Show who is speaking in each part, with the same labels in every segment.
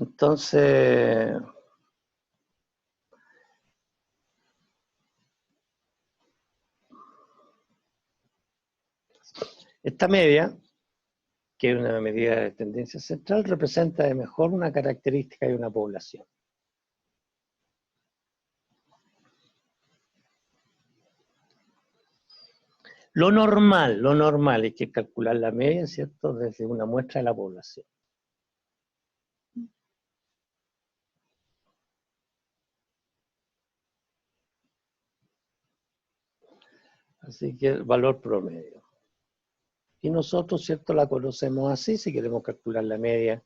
Speaker 1: Entonces, esta media, que es una medida de tendencia central, representa de mejor una característica de una población. Lo normal es que calcular la media, ¿cierto?, desde una muestra de la población. Así que el valor promedio. Y nosotros, ¿cierto?, la conocemos así. Si queremos calcular la media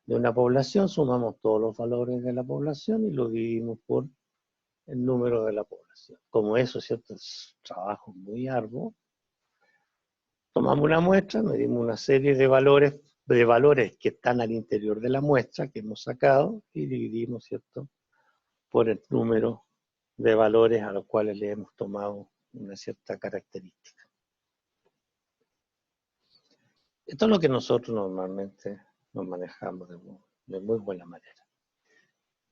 Speaker 1: de una población, sumamos todos los valores de la población y lo dividimos por el número de la población. Como eso, ¿cierto?, es trabajo muy arduo. Tomamos una muestra, medimos una serie de valores que están al interior de la muestra que hemos sacado y dividimos, ¿cierto?, por el número de valores a los cuales le hemos tomado una cierta característica. Esto es lo que nosotros normalmente nos manejamos de muy buena manera.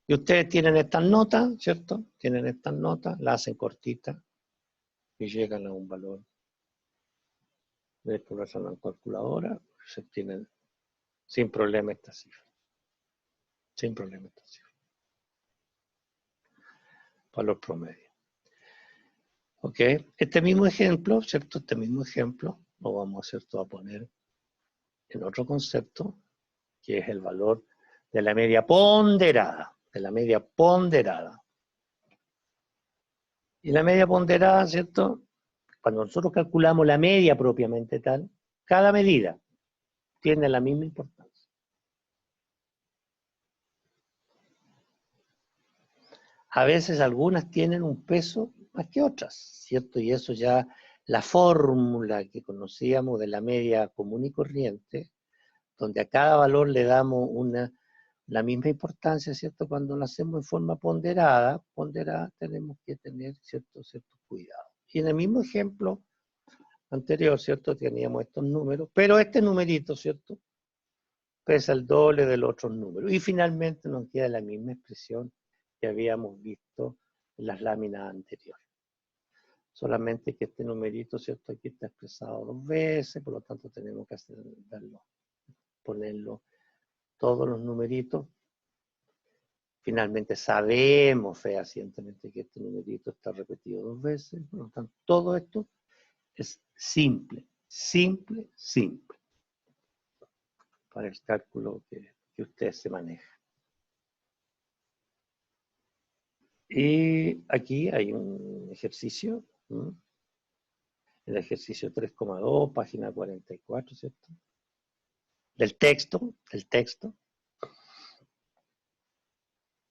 Speaker 1: Y ustedes tienen estas notas, ¿cierto? Tienen estas notas, las hacen cortitas y llegan a un valor de exploración en calculadora, se obtienen sin problema esta cifra. Sin problema esta cifra. Valor promedio. ¿Ok? Este mismo ejemplo, ¿cierto? Este mismo ejemplo lo vamos, ¿cierto?, a poner en otro concepto, que es el valor de la media ponderada. De la media ponderada. Y la media ponderada, ¿cierto? Cuando nosotros calculamos la media propiamente tal, cada medida tiene la misma importancia. A veces algunas tienen un peso más que otras, ¿cierto? Y eso ya, la fórmula que conocíamos de la media común y corriente, donde a cada valor le damos la misma importancia, ¿cierto? Cuando lo hacemos en forma ponderada tenemos que tener ciertos cuidados. Y en el mismo ejemplo anterior, ¿cierto?, teníamos estos números, pero este numerito, ¿cierto?, pesa el doble del otro número. Y finalmente nos queda la misma expresión que habíamos visto en las láminas anteriores. Solamente que este numerito, ¿cierto?, aquí está expresado 2 veces, por lo tanto tenemos que ponerlo todos los numeritos. Finalmente sabemos fehacientemente que este numerito está repetido 2 veces, por lo tanto todo esto es simple, simple, simple para el cálculo que usted se maneja. Y aquí hay un ejercicio, ¿no? El ejercicio 3,2, página 44, ¿cierto? Del texto.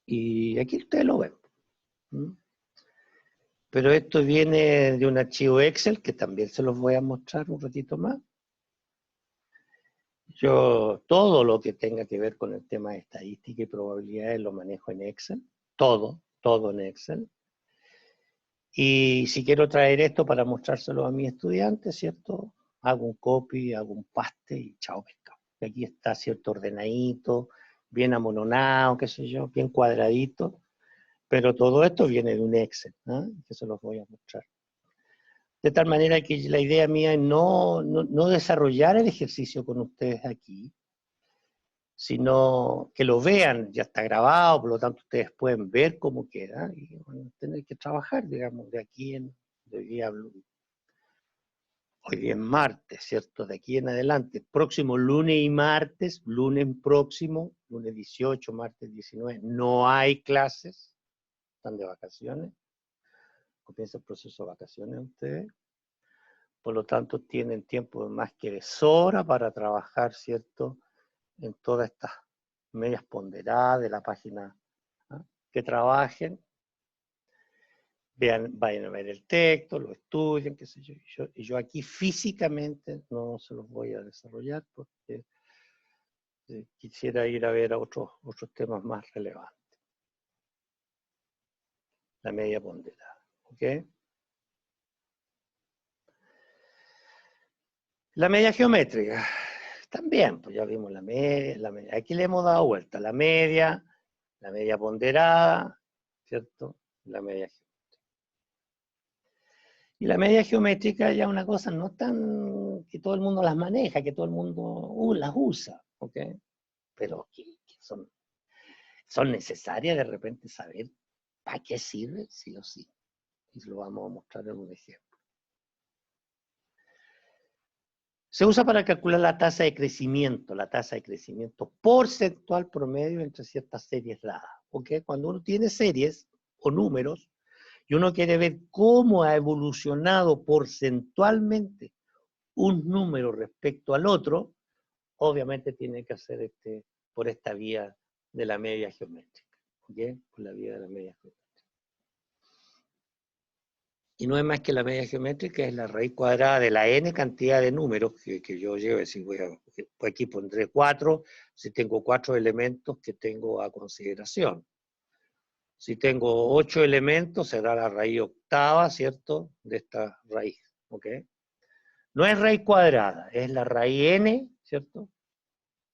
Speaker 1: Y aquí ustedes lo ven. ¿No? Pero esto viene de un archivo Excel que también se los voy a mostrar un ratito más. Yo todo lo que tenga que ver con el tema de estadística y probabilidades lo manejo en Excel. Todo en Excel. Y si quiero traer esto para mostrárselo a mis estudiantes, ¿cierto? Hago un copy, hago un paste y chao pescado. Y aquí está, ¿cierto?, ordenadito, bien amononado, qué sé yo, bien cuadradito. Pero todo esto viene de un Excel, ¿eh? Que se los voy a mostrar. De tal manera que la idea mía es no desarrollar el ejercicio con ustedes aquí, sino que lo vean, ya está grabado, por lo tanto ustedes pueden ver cómo queda y van a tener que trabajar, digamos, de aquí hoy día es martes, ¿cierto? De aquí en adelante, próximo lunes y martes, lunes próximo, lunes 18, martes 19, no hay clases, están de vacaciones, comienza el proceso de vacaciones ustedes, por lo tanto tienen tiempo más que de sobra para trabajar, ¿cierto?, en todas estas medias ponderadas de la página, ¿eh? Que trabajen, vayan a ver el texto, lo estudien, qué sé yo, y yo aquí físicamente no se los voy a desarrollar porque quisiera ir a ver a otros temas más relevantes. La media ponderada, ¿ok? La media geométrica. También, pues ya vimos la media, aquí le hemos dado vuelta, la media ponderada, ¿cierto? La media geométrica. Y la media geométrica ya es una cosa no tan que todo el mundo las maneja, que todo el mundo las usa, ¿ok? Pero que son necesarias de repente saber para qué sirve, sí o sí. Y lo vamos a mostrar en un ejemplo. Se usa para calcular la tasa de crecimiento porcentual promedio entre ciertas series dadas. ¿Ok? Cuando uno tiene series o números y uno quiere ver cómo ha evolucionado porcentualmente un número respecto al otro, obviamente tiene que hacer por esta vía de la media geométrica. ¿Ok? Por la vía de la media geométrica. Y no es más que la media geométrica, es la raíz cuadrada de la n cantidad de números que yo llevo. Es decir, aquí pondré 4, si tengo 4 elementos que tengo a consideración. Si tengo 8 elementos, será la raíz octava, ¿cierto?, de esta raíz. ¿Ok? No es raíz cuadrada, es la raíz n, ¿cierto?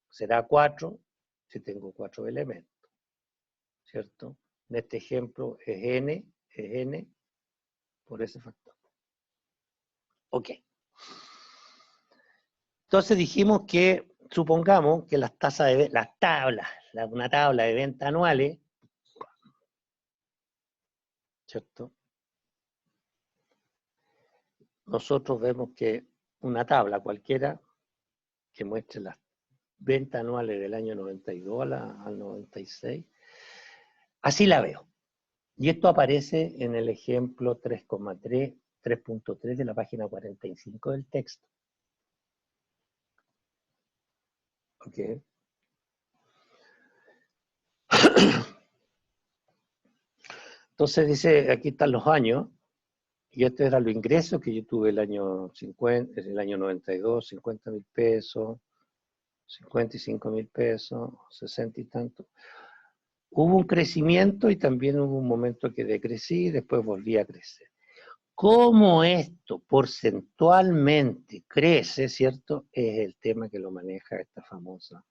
Speaker 1: Será 4 si tengo 4 elementos, ¿cierto? En este ejemplo es n por ese factor. Ok. Entonces dijimos que, supongamos que una tabla de ventas anuales, ¿cierto? Nosotros vemos que una tabla cualquiera que muestre las ventas anuales del año 92 al 96, así la veo. Y esto aparece en el ejemplo 3.3 de la página 45 del texto. ¿Ok? Entonces dice, aquí están los años, y este era los ingresos que yo tuve el año 50, el año 92, 50.000 pesos, 55.000 pesos, 60 y tanto. Hubo un crecimiento y también hubo un momento que decrecí y después volví a crecer. ¿Cómo esto porcentualmente crece, cierto? Es el tema que lo maneja esta famosa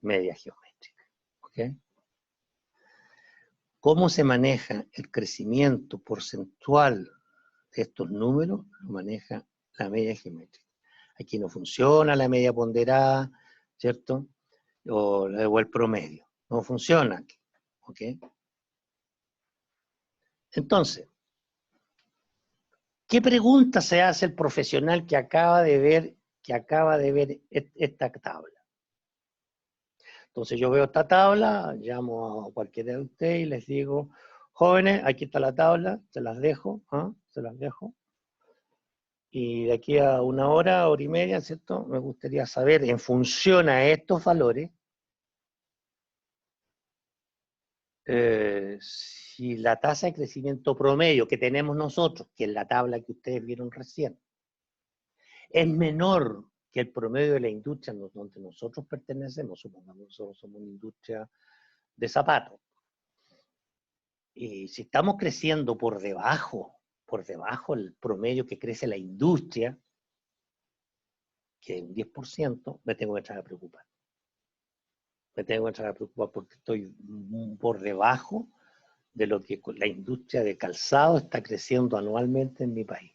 Speaker 1: media geométrica. ¿Ok? ¿Cómo se maneja el crecimiento porcentual de estos números? Lo maneja la media geométrica. Aquí no funciona la media ponderada, ¿cierto? O el promedio. No funciona aquí. ¿Ok? Entonces, ¿qué pregunta se hace el profesional que acaba de ver esta tabla? Entonces yo veo esta tabla, llamo a cualquiera de ustedes y les digo, jóvenes, aquí está la tabla, se las dejo, se las dejo. Y de aquí a una hora y media, ¿cierto? Me gustaría saber, en función a estos valores, si la tasa de crecimiento promedio que tenemos nosotros, que es la tabla que ustedes vieron recién, es menor que el promedio de la industria donde nosotros pertenecemos, supongamos que nosotros somos una industria de zapatos, y si estamos creciendo por debajo del promedio que crece la industria, que es un 10%, me tengo que entrar a preocupar. Me tengo que entrar a preocupar porque estoy por debajo de lo que la industria de calzado está creciendo anualmente en mi país.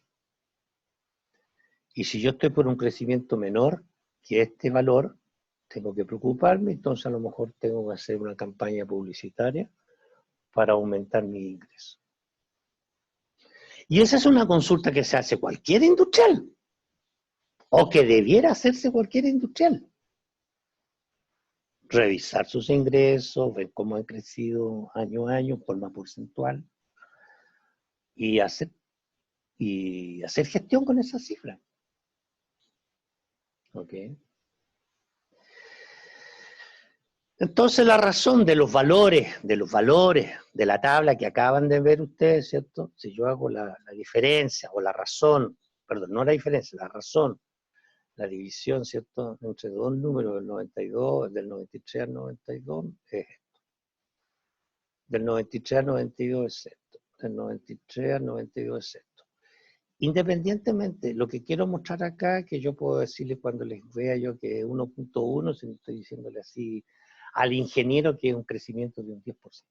Speaker 1: Y si yo estoy por un crecimiento menor que este valor, tengo que preocuparme, entonces a lo mejor tengo que hacer una campaña publicitaria para aumentar mi ingreso. Y esa es una consulta que se hace cualquier industrial, o que debiera hacerse cualquier industrial. Revisar sus ingresos, ver cómo han crecido año a año, forma porcentual, y hacer gestión con esa cifra. ¿Ok? Entonces la razón de los valores de la tabla que acaban de ver ustedes, ¿cierto? Si yo hago la diferencia o la razón, perdón, no la diferencia, la razón, la división, ¿cierto? Entre dos números del 92, del 93 al 92 es esto. Del 93 al 92 es esto. Del 93 al 92 es esto. Independientemente, lo que quiero mostrar acá, que yo puedo decirle cuando les vea yo que es 1.1, si no estoy diciéndole así al ingeniero que es un crecimiento de un 10%.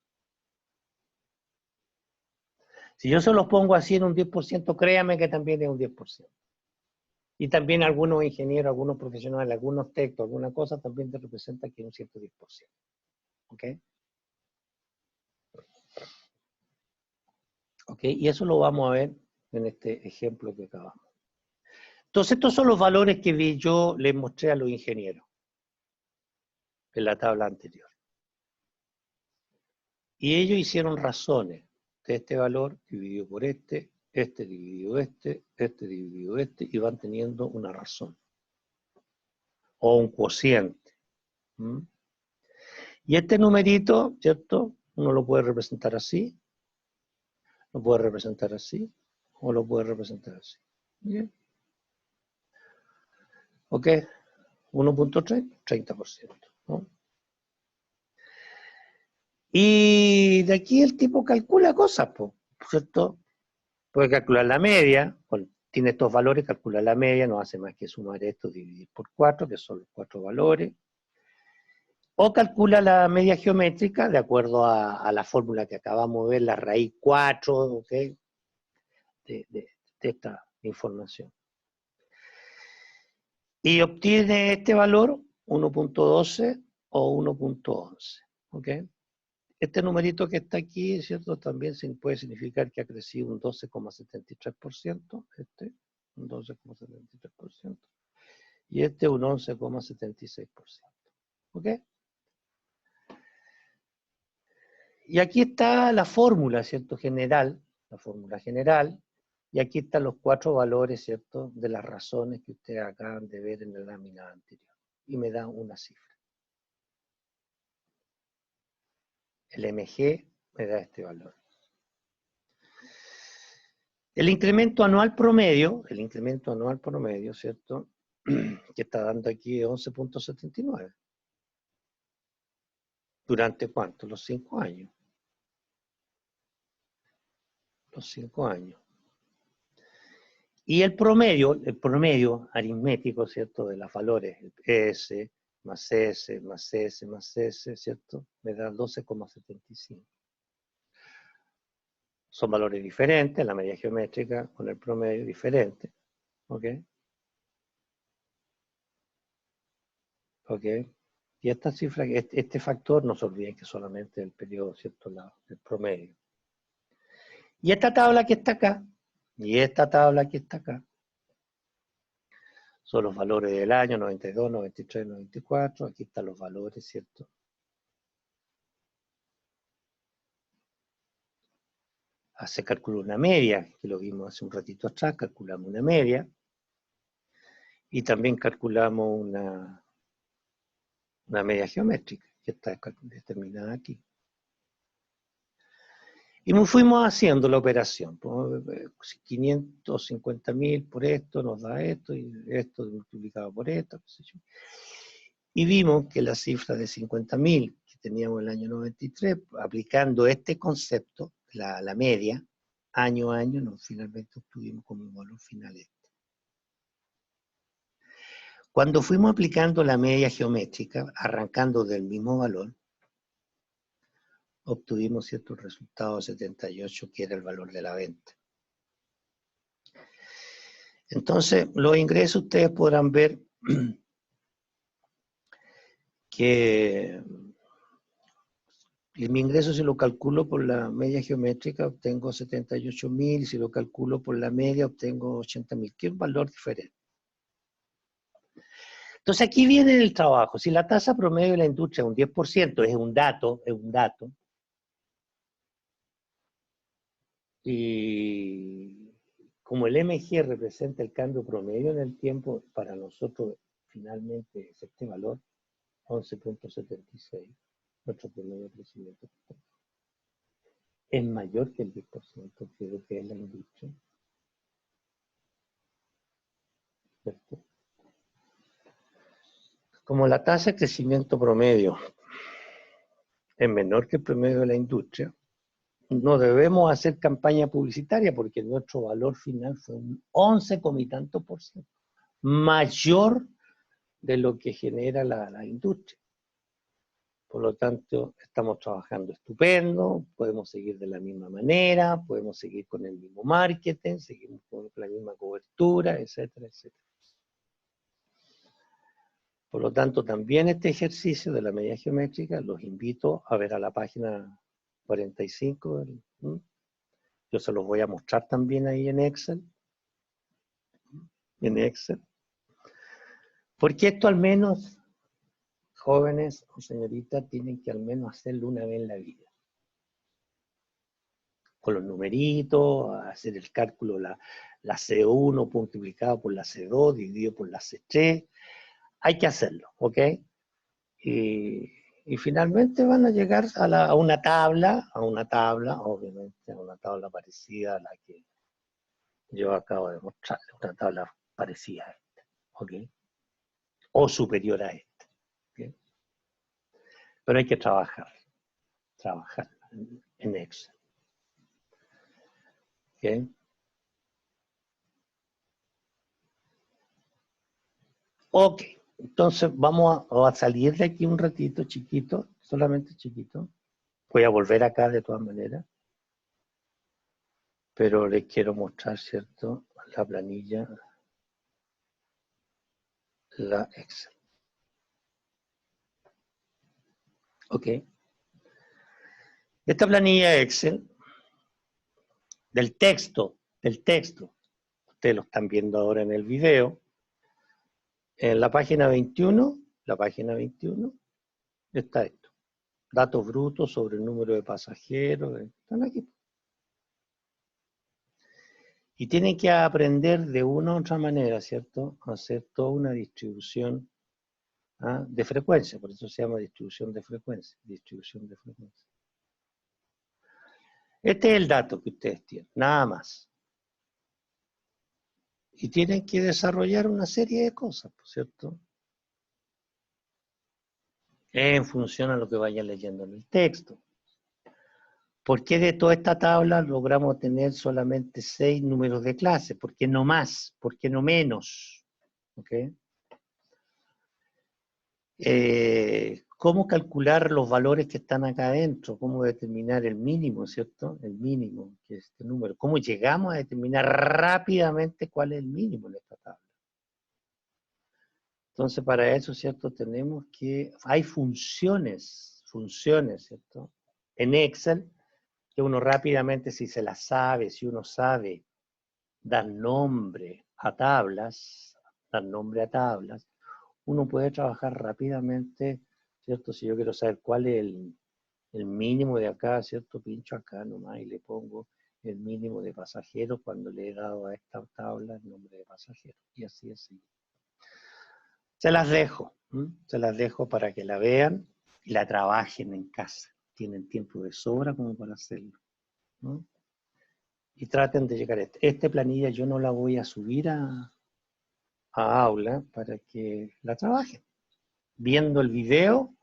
Speaker 1: Si yo se los pongo así en un 10%, créame que también es un 10%. Y también algunos ingenieros, algunos profesionales, algunos textos, alguna cosa, también te representa que es un 110%. ¿Ok? ¿Ok? Y eso lo vamos a ver en este ejemplo que acabamos. Entonces, estos son los valores que yo les mostré a los ingenieros en la tabla anterior. Y ellos hicieron razones de este valor dividido por este dividido este dividido este, y van teniendo una razón. O un cociente. ¿Mm? Y este numerito, ¿cierto? Uno lo puede representar así, lo puede representar así, o lo puede representar así. ¿Bien? ¿Ok? 1.3, 30%. ¿No? Y de aquí el tipo calcula cosas, ¿cierto? Puede calcular la media, tiene estos valores, calcula la media, no hace más que sumar esto, dividir por 4, que son los 4 valores. O calcula la media geométrica de acuerdo a la fórmula que acabamos de ver, la raíz 4, ¿ok? de esta información. Y obtiene este valor, 1.12 o 1.11, ¿ok? Este numerito que está aquí, ¿cierto? También puede significar que ha crecido un 12,73%, un 12,73%, y este un 11,76%, ¿ok? Y aquí está la fórmula, ¿cierto? General, la fórmula general, y aquí están los 4 valores, ¿cierto? De las razones que ustedes acaban de ver en la lámina anterior, y me da una cifra. El MG me da este valor. El incremento anual promedio, ¿cierto? Que está dando aquí 11.79. ¿Durante cuánto? Los 5 años. Los 5 años. Y el promedio aritmético, ¿cierto? De los valores, el S más S más S más S, ¿cierto? Me da 12,75. Son valores diferentes, la media geométrica con el promedio diferente. ¿Ok? ¿Ok? Y esta cifra, este factor, no se olviden que solamente el periodo, ¿cierto? El promedio. Y esta tabla que está acá, y esta tabla que está acá, son los valores del año 92, 93, 94. Aquí están los valores, ¿cierto? Se calcula una media, que lo vimos hace un ratito atrás, calculamos una media. Y también calculamos una media geométrica, que está determinada aquí. Y nos fuimos haciendo la operación. 550.000 por esto nos da esto, y esto multiplicado por esto, qué sé yo. Y vimos que la cifra de 50.000 que teníamos en el año 93, aplicando este concepto, la media, año a año, finalmente obtuvimos como un valor final este. Cuando fuimos aplicando la media geométrica, arrancando del mismo valor, obtuvimos cierto resultado de 78, que era el valor de la venta. Entonces, los ingresos ustedes podrán ver que mi ingreso, si lo calculo por la media geométrica, obtengo 78.000, y si lo calculo por la media, obtengo 80.000, que es un valor diferente. Entonces, aquí viene el trabajo. Si la tasa promedio de la industria es un 10%, es un dato, y como el MG representa el cambio promedio en el tiempo, para nosotros finalmente es este valor, 11.76, nuestro promedio de crecimiento es mayor que el 10%, que es lo que es la industria. ¿Cierto? Como la tasa de crecimiento promedio es menor que el promedio de la industria, no debemos hacer campaña publicitaria porque nuestro valor final fue un 11, y tanto por ciento, mayor de lo que genera la industria. Por lo tanto, estamos trabajando estupendo, podemos seguir de la misma manera, podemos seguir con el mismo marketing, seguimos con la misma cobertura, etcétera, etcétera. Por lo tanto, también este ejercicio de la medida geométrica los invito a ver a la página 45. Yo se los voy a mostrar también ahí en Excel. Porque esto al menos, jóvenes o señoritas, tienen que al menos hacerlo una vez en la vida. Con los numeritos, hacer el cálculo, la C1 multiplicado por la C2 dividido por la C3. Hay que hacerlo, ¿ok? Y finalmente van a llegar a una tabla, obviamente, a una tabla parecida a la que yo acabo de mostrar, una tabla parecida a esta, ¿ok? O superior a esta, ¿ok? Pero hay que trabajar en Excel, ¿ok? Ok, entonces vamos a salir de aquí un ratito, chiquito, solamente chiquito. Voy a volver acá de todas maneras. Pero les quiero mostrar, ¿cierto? La planilla, la Excel. Ok. Esta planilla Excel, del texto, ustedes lo están viendo ahora en el video, en la página 21, está esto. Datos brutos sobre el número de pasajeros, están aquí. Y tienen que aprender de una u otra manera, ¿cierto? A hacer toda una distribución de frecuencia, por eso se llama distribución de frecuencia. Este es el dato que ustedes tienen, nada más. Y tienen que desarrollar una serie de cosas, ¿cierto? En función a lo que vayan leyendo en el texto. ¿Por qué de toda esta tabla logramos tener solamente 6 números de clase? ¿Por qué no más? ¿Por qué no menos? ¿Ok? ¿Cómo calcular los valores que están acá adentro? ¿Cómo determinar el mínimo, ¿cierto? El mínimo, que es este número. ¿Cómo llegamos a determinar rápidamente cuál es el mínimo en esta tabla? Entonces, para eso, ¿cierto? Tenemos que... Hay funciones, ¿cierto? En Excel, que uno rápidamente, si se las sabe, si uno sabe dar nombre a tablas, uno puede trabajar rápidamente, ¿cierto? Si yo quiero saber cuál es el mínimo de acá, ¿cierto? Pincho acá nomás y le pongo el mínimo de pasajeros cuando le he dado a esta tabla el nombre de pasajeros. Y así. Se las dejo para que la vean y la trabajen en casa. Tienen tiempo de sobra como para hacerlo, ¿no? Y traten de llegar a esta planilla. Yo no la voy a subir a aula para que la trabajen. Viendo el video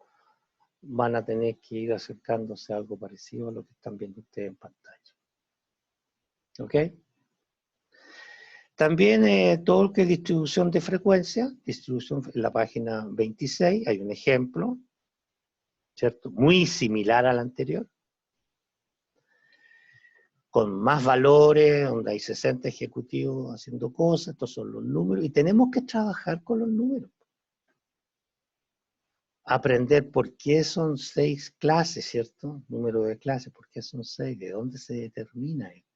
Speaker 1: van a tener que ir acercándose a algo parecido a lo que están viendo ustedes en pantalla. ¿Ok? También todo lo que es distribución de frecuencia, en la página 26 hay un ejemplo, ¿cierto? Muy similar al anterior, con más valores, donde hay 60 ejecutivos haciendo cosas, estos son los números, y tenemos que trabajar con los números. Aprender por qué son 6 clases, ¿cierto? Número de clases, por qué son 6, de dónde se determina esto.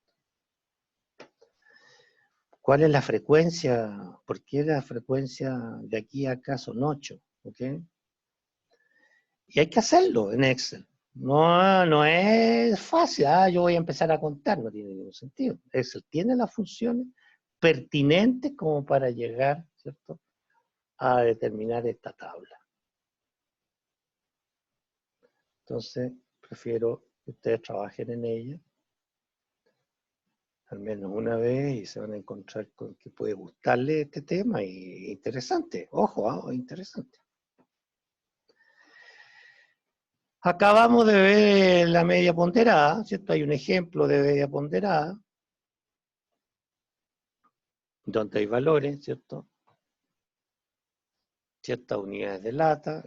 Speaker 1: ¿Cuál es la frecuencia? ¿Por qué la frecuencia de aquí a acá son 8? ¿Ok? Y hay que hacerlo en Excel. No es fácil. Yo voy a empezar a contar, no tiene ningún sentido. Excel tiene las funciones pertinentes como para llegar, ¿cierto?, a determinar esta tabla. Entonces, prefiero que ustedes trabajen en ella al menos una vez y se van a encontrar con que puede gustarle este tema y interesante. Ojo, interesante. Acabamos de ver la media ponderada, ¿cierto? Hay un ejemplo de media ponderada, donde hay valores, ¿cierto? Ciertas unidades de lata,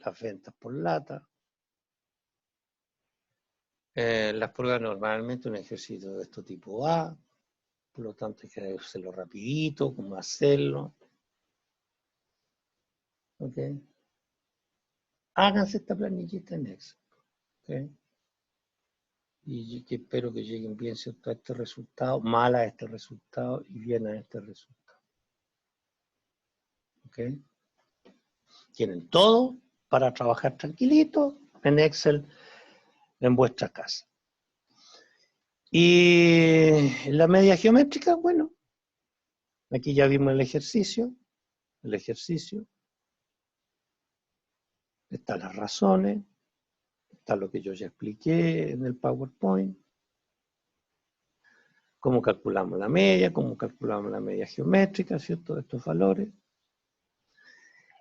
Speaker 1: las ventas por lata. Las pruebas normalmente un ejercicio de este tipo A, por lo tanto hay que hacerlo rapidito, cómo hacerlo. ¿Ok? Háganse esta planillita en Excel. ¿Ok? Y que espero que lleguen bien, ¿cierto?, a este resultado, mal a este resultado y bien a este resultado. ¿Ok? Tienen todo para trabajar tranquilito en Excel en vuestra casa. Y la media geométrica, bueno, aquí ya vimos el ejercicio, están las razones, está lo que yo ya expliqué en el PowerPoint, cómo calculamos la media geométrica, ¿cierto?, de estos valores.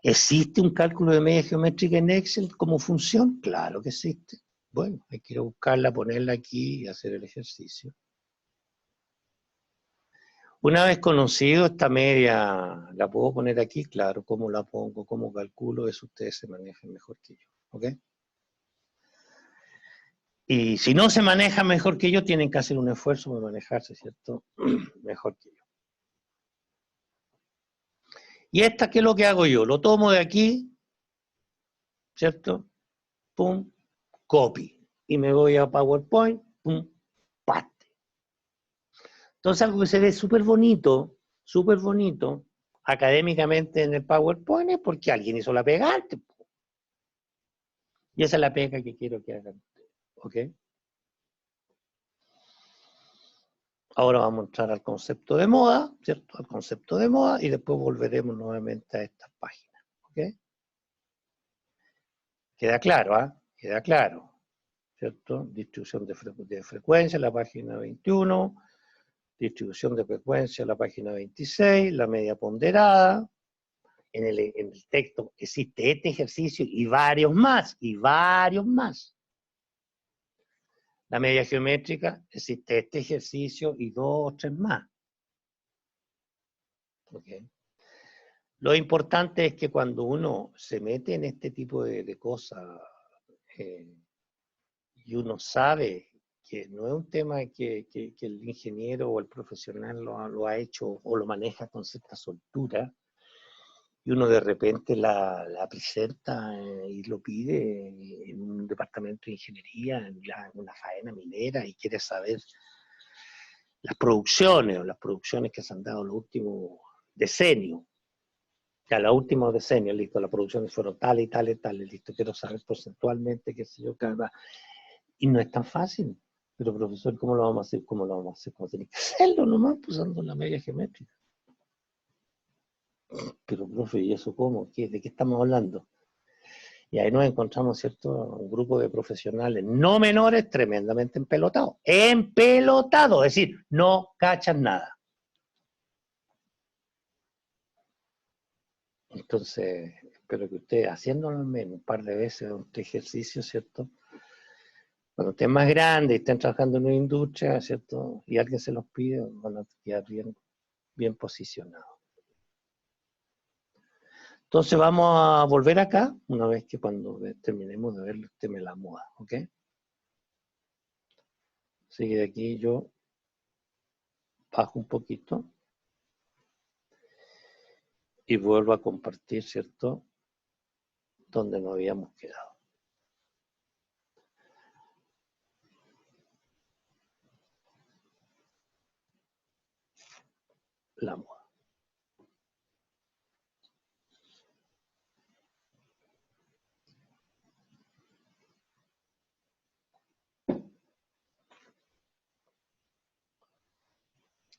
Speaker 1: ¿Existe un cálculo de media geométrica en Excel como función? Claro que existe. Bueno, hay que ir a buscarla, ponerla aquí y hacer el ejercicio. Una vez conocido esta media, ¿la puedo poner aquí? Claro, ¿cómo la pongo? ¿Cómo calculo? Eso ustedes se manejan mejor que yo. ¿Ok? Y si no se manejan mejor que yo, tienen que hacer un esfuerzo para manejarse, ¿cierto? Mejor que yo. Y esta, ¿qué es lo que hago yo? Lo tomo de aquí, ¿cierto? Pum, copy. Y me voy a PowerPoint, pum, paste. Entonces algo que se ve súper bonito, académicamente en el PowerPoint es porque alguien hizo la pega antes. Y esa es la pega que quiero que hagan ustedes. ¿Ok? Ahora vamos a entrar al concepto de moda, ¿cierto? Al concepto de moda y después volveremos nuevamente a estas páginas. ¿Ok? Queda claro, ¿ah? Queda claro, ¿cierto? Distribución de frecuencia, la página 21, distribución de frecuencia, la página 26, la media ponderada. En el texto existe este ejercicio y varios más, La media geométrica, existe este ejercicio y 2 o 3 más. ¿Okay? Lo importante es que cuando uno se mete en este tipo de cosas y uno sabe que no es un tema que el ingeniero o el profesional lo ha hecho o lo maneja con cierta soltura, y uno de repente la presenta y lo pide en un departamento de ingeniería, en una faena minera, y quiere saber las producciones que se han dado en los últimos decenios. Ya los últimos decenios, listo, las producciones fueron tales y tales y tales, listo, quiero saber porcentualmente, qué sé yo, cada... Y no es tan fácil. Pero profesor, ¿cómo lo vamos a hacer? ¿Cómo lo vamos a hacer? ¿Cómo tiene que hacerlo nomás? Pues usando la media geométrica. Pero profe, ¿y eso cómo? ¿De qué estamos hablando? Y ahí nos encontramos, ¿cierto?, un grupo de profesionales no menores tremendamente empelotados. Empelotados, es decir, no cachan nada. Entonces, espero que ustedes, haciéndolo al menos un par de veces este ejercicio, ¿cierto?, cuando estén más grandes y estén trabajando en una industria, ¿cierto?, y alguien se los pide, van a quedar bien posicionados. Entonces vamos a volver acá, una vez que cuando terminemos de ver el tema de la moda, ¿ok? Así que de aquí yo bajo un poquito y vuelvo a compartir, ¿cierto?, donde nos habíamos quedado. La moda.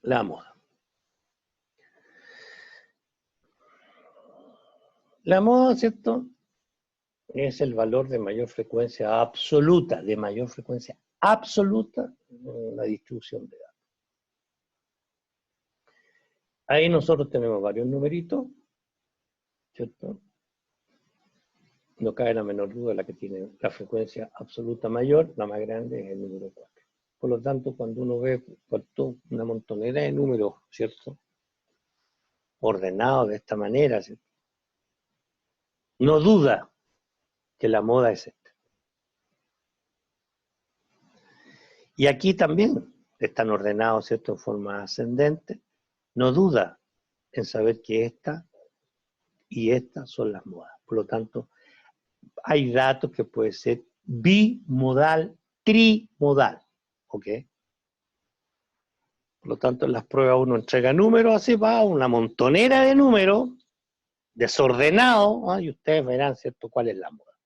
Speaker 1: La moda. La moda, ¿cierto?, es el valor de mayor frecuencia absoluta, en la distribución de datos. Ahí nosotros tenemos varios numeritos, ¿cierto? no cabe la menor duda, la que tiene la frecuencia absoluta mayor, la más grande, es el número 4. Por lo tanto, cuando uno ve una montonera de números, ¿cierto?, ordenados de esta manera, ¿cierto?, no duda que la moda es esta. Y aquí también están ordenados, ¿cierto?, en forma ascendente. No duda en saber que esta y esta son las modas. Por lo tanto, hay datos que puede ser bimodal, trimodal. ¿Ok? Por lo tanto, en las pruebas uno entrega números, así va, una montonera de números, desordenados, ¿ah? Y ustedes verán, ¿cierto?, cuál es la moda.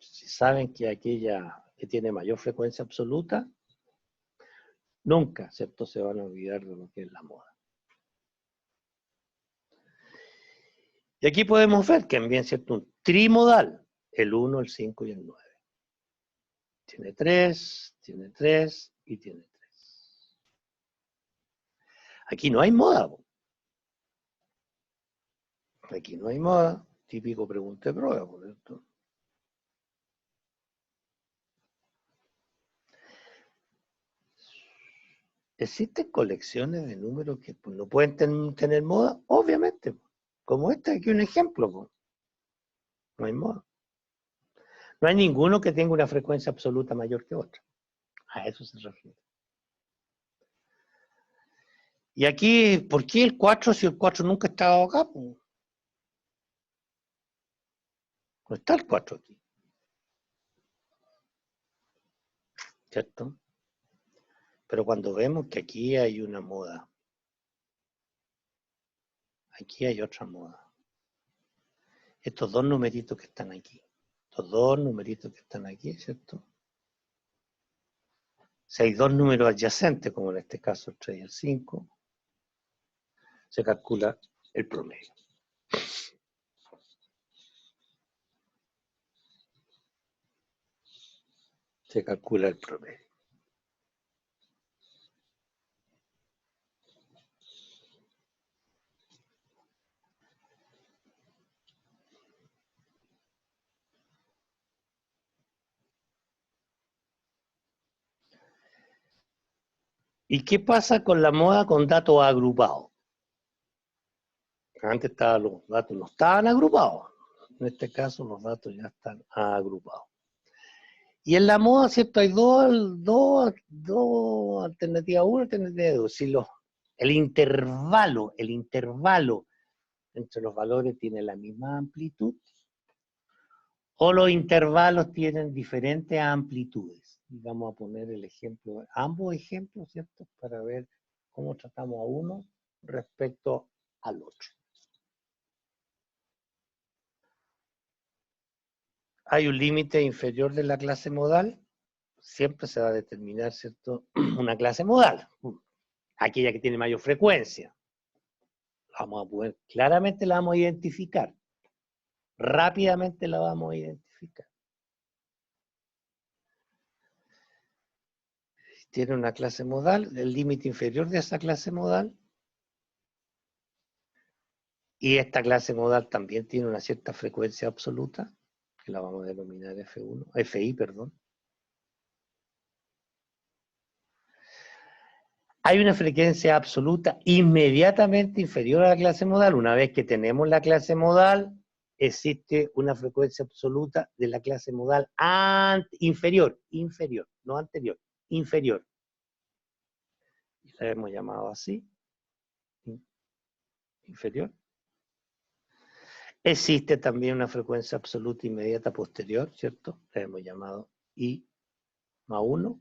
Speaker 1: Si saben que aquella que tiene mayor frecuencia absoluta, nunca, ¿cierto?, se van a olvidar de lo que es la moda. Y aquí podemos ver que envían, ¿cierto?, un trimodal, el 1, el 5 y el 9. Tiene 3 y tiene 3. Aquí no hay moda. Aquí no hay moda. Típico pregunta de prueba, por cierto. ¿Existen colecciones de números que no pueden tener moda? Obviamente. Como este, aquí un ejemplo. No hay moda. No hay ninguno que tenga una frecuencia absoluta mayor que otra. A eso se refiere. Y aquí, ¿por qué el 4 si el 4 nunca ha estado acá? No está el 4 aquí. ¿Cierto? Pero cuando vemos que aquí hay una moda, aquí hay otra moda. Estos dos numeritos que están aquí, ¿cierto? Si hay dos números adyacentes, como en este caso el 3 y el 5, se calcula el promedio. Se calcula el promedio. ¿Y qué pasa con la moda con datos agrupados? Antes los datos no estaban agrupados. En este caso los datos ya están agrupados. Y en la moda, ¿cierto? Hay dos alternativas, una alternativa dos. Si el intervalo entre los valores tiene la misma amplitud, o los intervalos tienen diferentes amplitudes. Y vamos a poner el ejemplo, ambos ejemplos, ¿cierto?, para ver cómo tratamos a uno respecto al otro. Hay un límite inferior de la clase modal, siempre se va a determinar, ¿cierto?, una clase modal, aquella que tiene mayor frecuencia. Vamos a poder, claramente la vamos a identificar, rápidamente la vamos a identificar. Tiene una clase modal, el límite inferior de esa clase modal, y esta clase modal también tiene una cierta frecuencia absoluta, que la vamos a denominar FI, perdón. Hay una frecuencia absoluta inmediatamente inferior a la clase modal. Una vez que tenemos la clase modal, existe una frecuencia absoluta de la clase modal inferior, no anterior, inferior. Y la hemos llamado así, inferior. Existe también una frecuencia absoluta inmediata posterior, ¿cierto? La hemos llamado I más 1.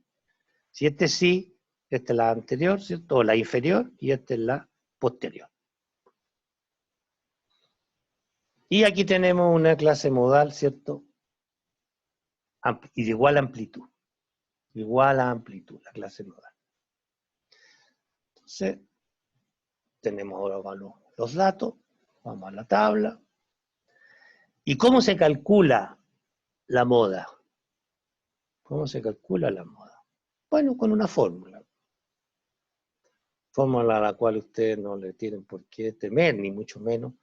Speaker 1: Si sí, esta es la anterior, ¿cierto? O la inferior, y esta es la posterior. Y aquí tenemos una clase modal, ¿cierto? Y de igual amplitud. Igual a amplitud, la clase modal. Entonces, tenemos ahora los datos. Vamos a la tabla. ¿Y cómo se calcula la moda? ¿Cómo se calcula la moda? Bueno, con una fórmula. Fórmula a la cual ustedes no le tienen por qué temer, ni mucho menos.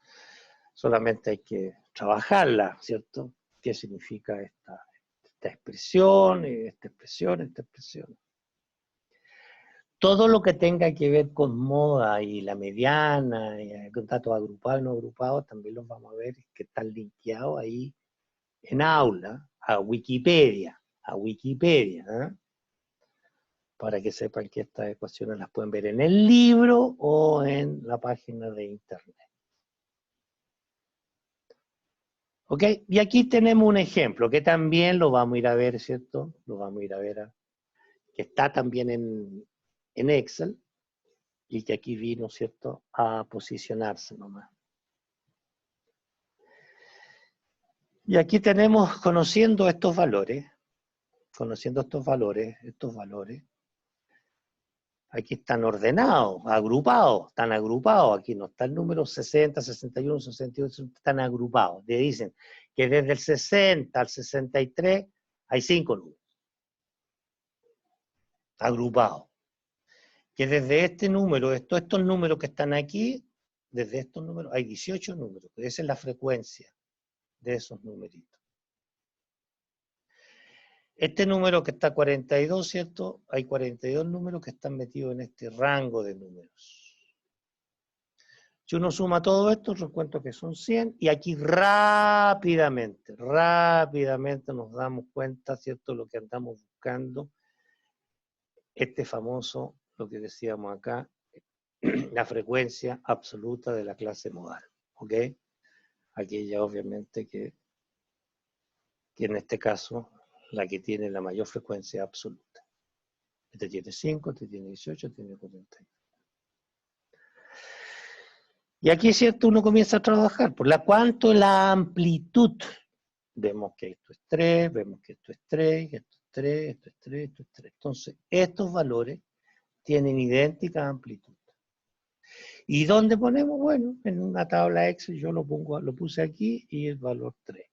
Speaker 1: Solamente hay que trabajarla, ¿cierto? ¿Qué significa esta expresión, esta expresión, esta expresión? Todo lo que tenga que ver con moda y la mediana, y con datos agrupados y no agrupados, también los vamos a ver que están linkeados ahí en aula, a Wikipedia, ¿eh? Para que sepan que estas ecuaciones las pueden ver en el libro o en la página de internet. ¿Ok? Y aquí tenemos un ejemplo que también lo vamos a ir a ver, ¿cierto? Lo vamos a ir a ver, que está también en Excel, y que aquí vino, ¿cierto?, a posicionarse nomás. Y aquí tenemos, conociendo estos valores, aquí están ordenados, agrupados, están agrupados, aquí no está el número 60, 61, 68, están agrupados. Le dicen que desde el 60 al 63 hay 5 números, agrupados. Que desde este número, estos números que están aquí, desde estos números hay 18 números, esa es la frecuencia de esos numeritos. Este número que está 42, ¿cierto? Hay 42 números que están metidos en este rango de números. Si uno suma todo esto, recuento que son 100, y aquí rápidamente nos damos cuenta, ¿cierto?, lo que andamos buscando, este famoso, lo que decíamos acá, la frecuencia absoluta de la clase modal, ¿ok? Aquella obviamente que en este caso, la que tiene la mayor frecuencia absoluta. Este tiene 5, este tiene 18, este tiene 40. Y aquí, ¿cierto?, uno comienza a trabajar. ¿Por cuánto es la amplitud? Vemos que esto es 3, vemos que esto es 3, esto es 3, esto es 3, esto es 3. Entonces, estos valores tienen idéntica amplitud. ¿Y dónde ponemos? Bueno, en una tabla Excel yo lo puse aquí y el valor 3.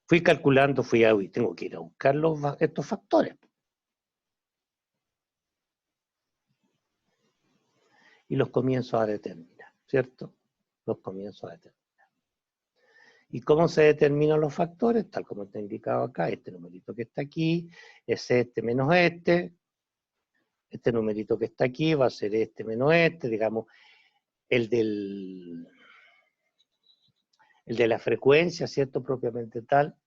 Speaker 1: Fui calculando, tengo que ir a buscar estos factores. Y los comienzo a determinar, ¿cierto? Los comienzo a determinar. ¿Y cómo se determinan los factores? Tal como está indicado acá, este numerito que está aquí es este menos este numerito que está aquí va a ser este menos este, digamos, el de la frecuencia, ¿cierto?, propiamente tal,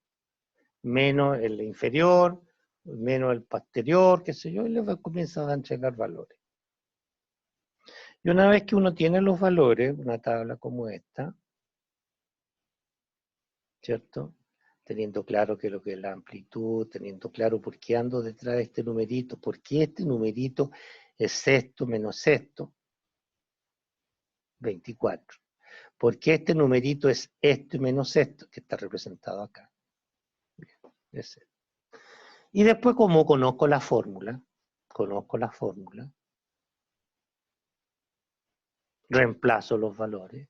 Speaker 1: menos el inferior, menos el posterior, qué sé yo, y les comienzan a entregar valores. Y una vez que uno tiene los valores, una tabla como esta, ¿cierto?, teniendo claro que lo que es la amplitud, teniendo claro por qué ando detrás de este numerito, por qué este numerito es esto menos esto, 24. ¿Por qué este numerito es esto menos esto, que está representado acá? Ese. Y después, como conozco la fórmula, reemplazo los valores,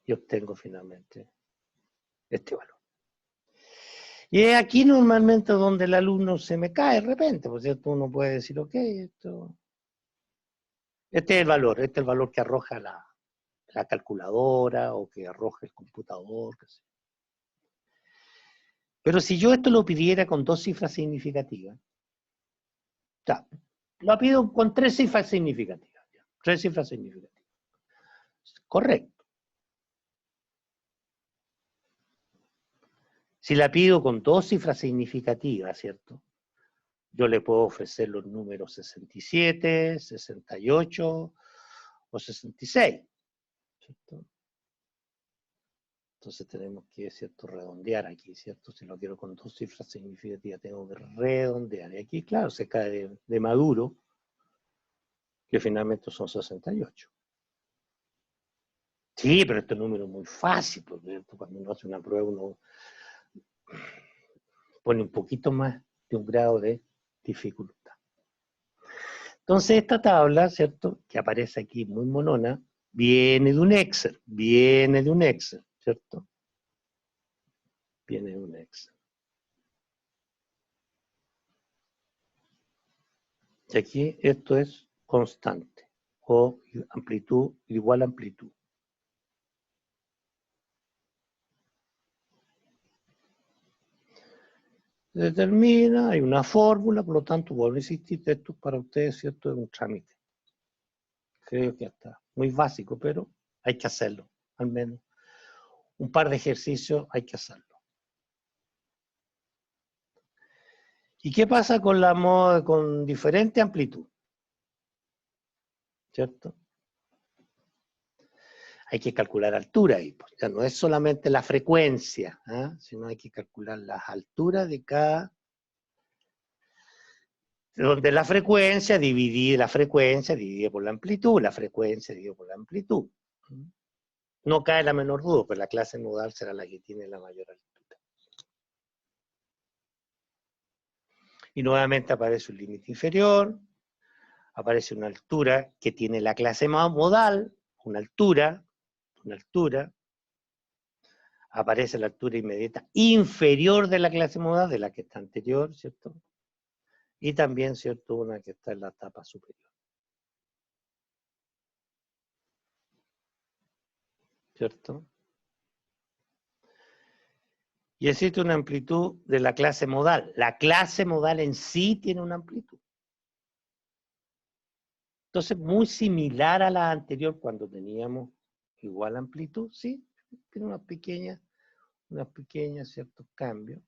Speaker 1: y obtengo finalmente este valor. Y es aquí normalmente donde el alumno se me cae de repente, por cierto, uno puede decir, ok, este es el valor que arroja la calculadora o que arroja el computador. Qué sé. Pero si yo esto lo pidiera con 2 cifras significativas, ya, lo pido con 3 cifras significativas. 3 cifras significativas. Correcto. Si la pido con 2 cifras significativas, ¿cierto? Yo le puedo ofrecer los números 67, 68 o 66, ¿cierto? Entonces tenemos que, ¿cierto?, redondear aquí, ¿cierto? Si lo quiero con 2 cifras significativas, tengo que redondear. Y aquí, claro, se cae de maduro, que finalmente son 68. Sí, pero este número es muy fácil, porque cuando uno hace una prueba uno pone un poquito más de un grado de dificultad. Entonces esta tabla, ¿cierto?, que aparece aquí muy monona, viene de un Excel, ¿cierto? Viene de un Excel. Y aquí esto es constante, o amplitud igual a amplitud. Se determina, hay una fórmula, por lo tanto, vuelvo a insistir, esto para ustedes, ¿cierto? Es un trámite. Creo que está muy básico, pero hay que hacerlo, al menos. Un par de ejercicios hay que hacerlo. ¿Y qué pasa con la moda con diferente amplitud? ¿Cierto? Hay que calcular altura ahí, pues. Ya no es solamente la frecuencia, sino hay que calcular las alturas de cada, donde la frecuencia divide por la amplitud, la frecuencia divide por la amplitud. No cae la menor duda, pues la clase modal será la que tiene la mayor altura. Y nuevamente aparece un límite inferior, aparece una altura que tiene la clase modal, una altura, aparece la altura inmediata inferior de la clase modal, de la que está anterior, ¿cierto? Y también, ¿cierto?, una que está en la etapa superior. ¿Cierto? Y existe una amplitud de la clase modal. La clase modal en sí tiene una amplitud. Entonces, muy similar a la anterior cuando teníamos igual amplitud, sí, tiene unas pequeñas, ciertos cambios,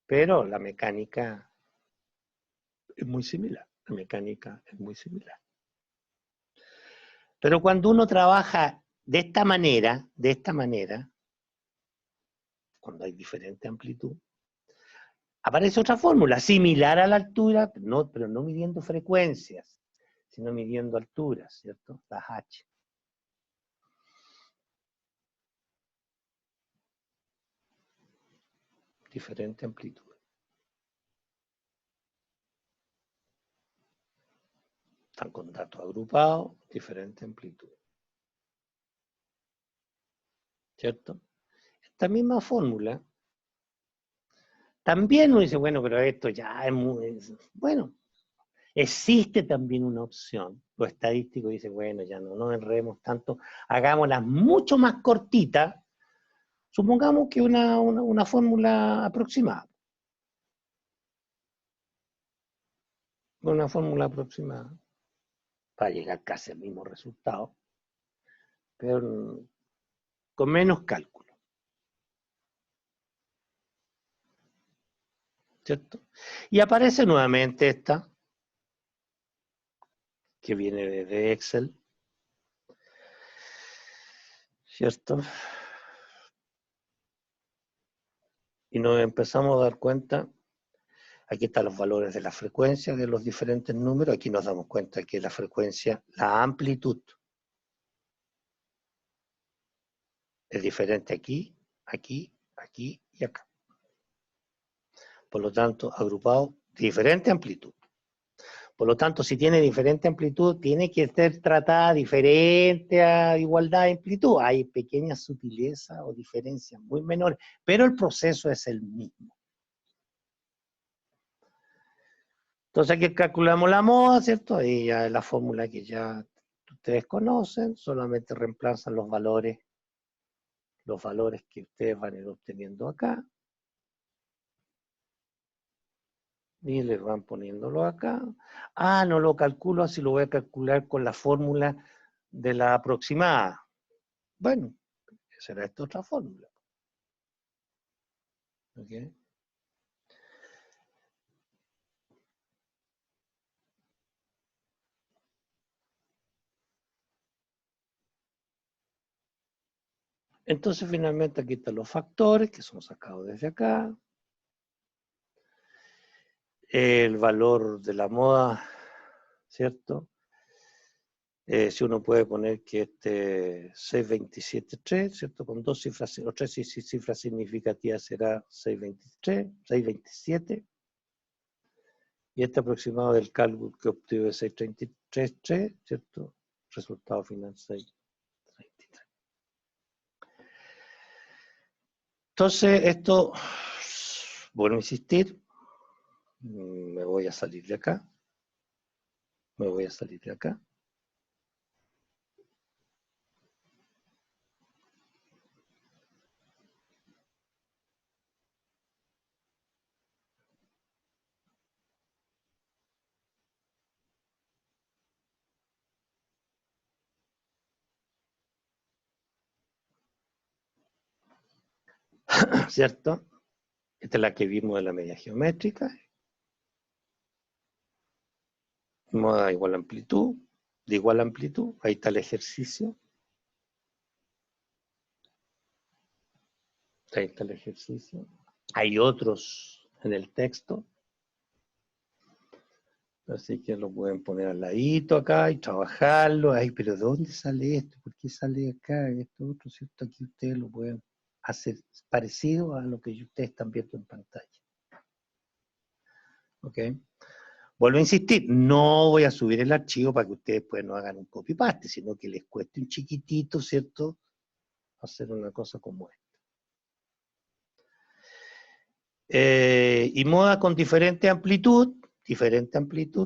Speaker 1: pero la mecánica es muy similar. La mecánica es muy similar. Pero cuando uno trabaja de esta manera, cuando hay diferente amplitud, aparece otra fórmula, similar a la altura, pero no midiendo frecuencias, sino midiendo alturas, ¿cierto? Las H. Diferente amplitud. Están con datos agrupados, diferente amplitud. ¿Cierto? Esta misma fórmula, también uno dice, bueno, pero esto ya es muy... Bueno, existe también una opción. Lo estadístico dice, bueno, ya no nos enredemos tanto, hagámoslas mucho más cortitas. Supongamos que una fórmula aproximada. Una fórmula aproximada para llegar casi al mismo resultado, pero con menos cálculo. ¿Cierto? Y aparece nuevamente esta, que viene de Excel, ¿cierto? Y nos empezamos a dar cuenta, aquí están los valores de la frecuencia de los diferentes números, aquí nos damos cuenta que la frecuencia, la amplitud, es diferente aquí, aquí, aquí y acá. Por lo tanto, agrupado, diferente amplitud. Por lo tanto, si tiene diferente amplitud, tiene que ser tratada diferente a igualdad de amplitud. Hay pequeñas sutilezas o diferencias muy menores, pero el proceso es el mismo. Entonces aquí calculamos la moda, ¿cierto? Ahí ya es la fórmula que ya ustedes conocen, solamente reemplazan los valores que ustedes van a ir obteniendo acá. Y les van poniéndolo acá. Ah, no lo calculo, así lo voy a calcular con la fórmula de la aproximada. Bueno, será esta otra fórmula. ¿Okay? Entonces, finalmente, aquí están los factores que son sacados desde acá. El valor de la moda, ¿cierto? Si uno puede poner que este 627.3, ¿cierto? Con dos cifras, o tres cifras significativas será 623, 627. Y este aproximado del cálculo que obtuve 633.3, ¿cierto? Resultado final 633. Entonces, esto, vuelvo a insistir, me voy a salir de acá. Me voy a salir de acá. ¿Cierto? Esta es la que vimos de la media geométrica. Moda igual amplitud, de igual amplitud. Ahí está el ejercicio. Ahí está el ejercicio. Hay otros en el texto. Así que lo pueden poner al ladito acá y trabajarlo. Ay, pero ¿de dónde sale esto? ¿Por qué sale acá? Esto otro, ¿cierto? Aquí ustedes lo pueden hacer parecido a lo que ustedes están viendo en pantalla. ¿Ok? Vuelvo a insistir, no voy a subir el archivo para que ustedes pues no hagan un copy-paste, sino que les cueste un chiquitito, ¿cierto? Hacer una cosa como esta. Y moda con diferente amplitud,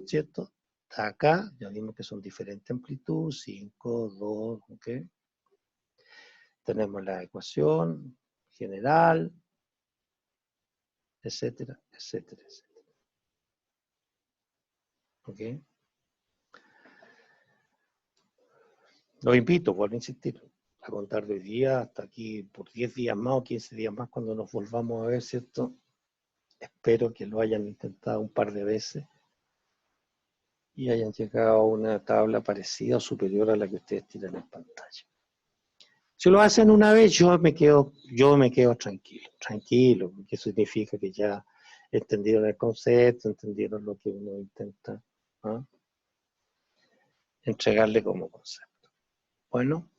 Speaker 1: ¿cierto? Acá, ya vimos que son diferente amplitud, 5, 2, ¿ok? Tenemos la ecuación general, etcétera, etcétera, etcétera. ¿Ok? Los invito, vuelvo a insistir, a contar de hoy día hasta aquí por 10 días más o 15 días más cuando nos volvamos a ver, ¿cierto? Espero que lo hayan intentado un par de veces y hayan llegado a una tabla parecida o superior a la que ustedes tienen en pantalla. Si lo hacen una vez, yo me quedo tranquilo, porque eso significa que ya entendieron el concepto, entendieron lo que uno intenta, ¿no?, entregarle como concepto. Bueno,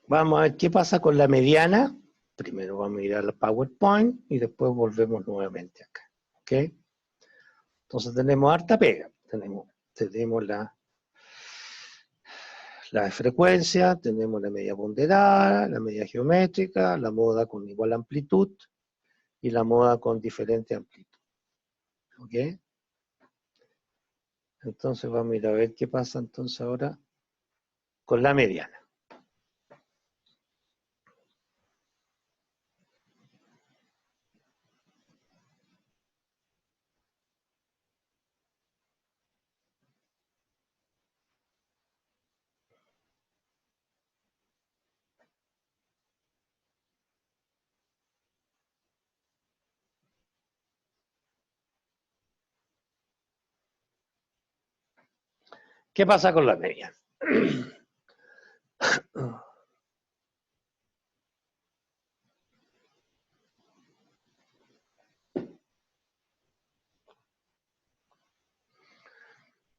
Speaker 1: vamos a ver qué pasa con la mediana. Primero vamos a ir al PowerPoint y después volvemos nuevamente acá. ¿Ok? Entonces tenemos harta pega. Tenemos la frecuencia, tenemos la media ponderada, la media geométrica, la moda con igual amplitud y la moda con diferente amplitud. ¿Ok? Entonces vamos a ir a ver qué pasa entonces ahora con la mediana. ¿Qué pasa con la mediana?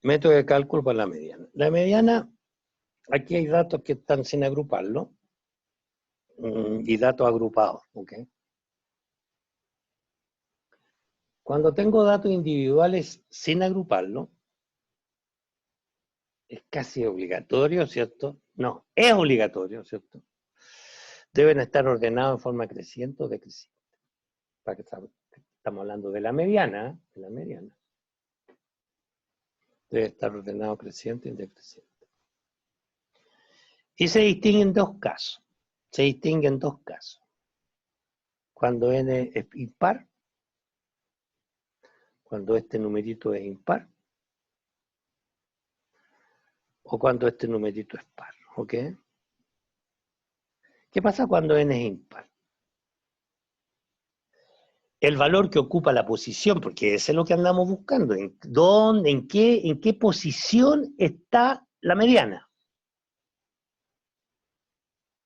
Speaker 1: Método de cálculo para la mediana. La mediana, aquí hay datos que están sin agruparlo y datos agrupados. ¿Okay? Cuando tengo datos individuales sin agruparlo, es casi obligatorio, ¿cierto? No, es obligatorio, ¿cierto? Deben estar ordenados en forma creciente o decreciente. Para que estamos hablando de la mediana, Debe estar ordenado creciente y decreciente. Y se distinguen dos casos. Cuando n es impar, cuando este numerito es impar, o cuando este numerito es par. ¿Ok? ¿Qué pasa cuando n es impar? El valor que ocupa la posición, porque ese es lo que andamos buscando, en qué posición está la mediana.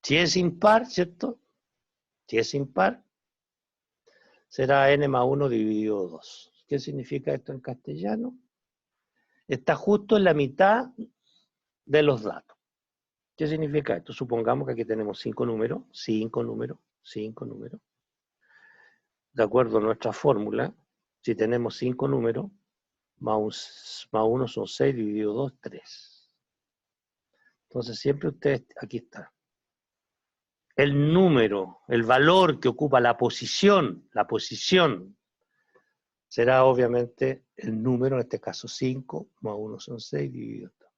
Speaker 1: Si es impar, ¿cierto? Si es impar, será n más 1 dividido 2. ¿Qué significa esto en castellano? Está justo en la mitad de los datos. ¿Qué significa esto? Supongamos que aquí tenemos 5 números. De acuerdo a nuestra fórmula, si tenemos 5 números, más 1 son 6, dividido 2, 3. Entonces siempre ustedes, aquí está. El número, el valor que ocupa la posición será obviamente el número, en este caso 5 más 1 son 6 dividido 2.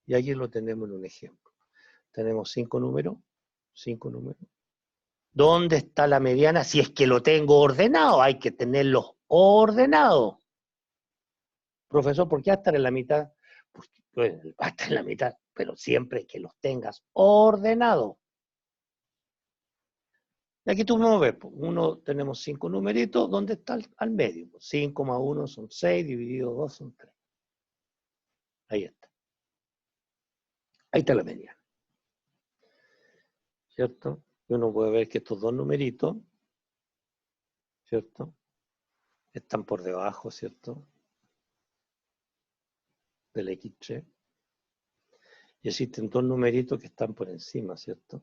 Speaker 1: Y aquí lo tenemos en un ejemplo. Tenemos 5 números. ¿Dónde está la mediana? Si es que lo tengo ordenado, hay que tenerlos ordenados. Profesor, ¿por qué va a estar en la mitad? Pues va a estar en la mitad, pero siempre que los tengas ordenados. Y aquí tú me ves, tenemos 5 numeritos, ¿dónde está al medio? 5 más 1 son 6, dividido 2 son 3. Ahí está. Ahí está la mediana. ¿Cierto? Y uno puede ver que estos dos numeritos, ¿cierto? Están por debajo, ¿cierto? Del X3. Y existen dos numeritos que están por encima, ¿cierto?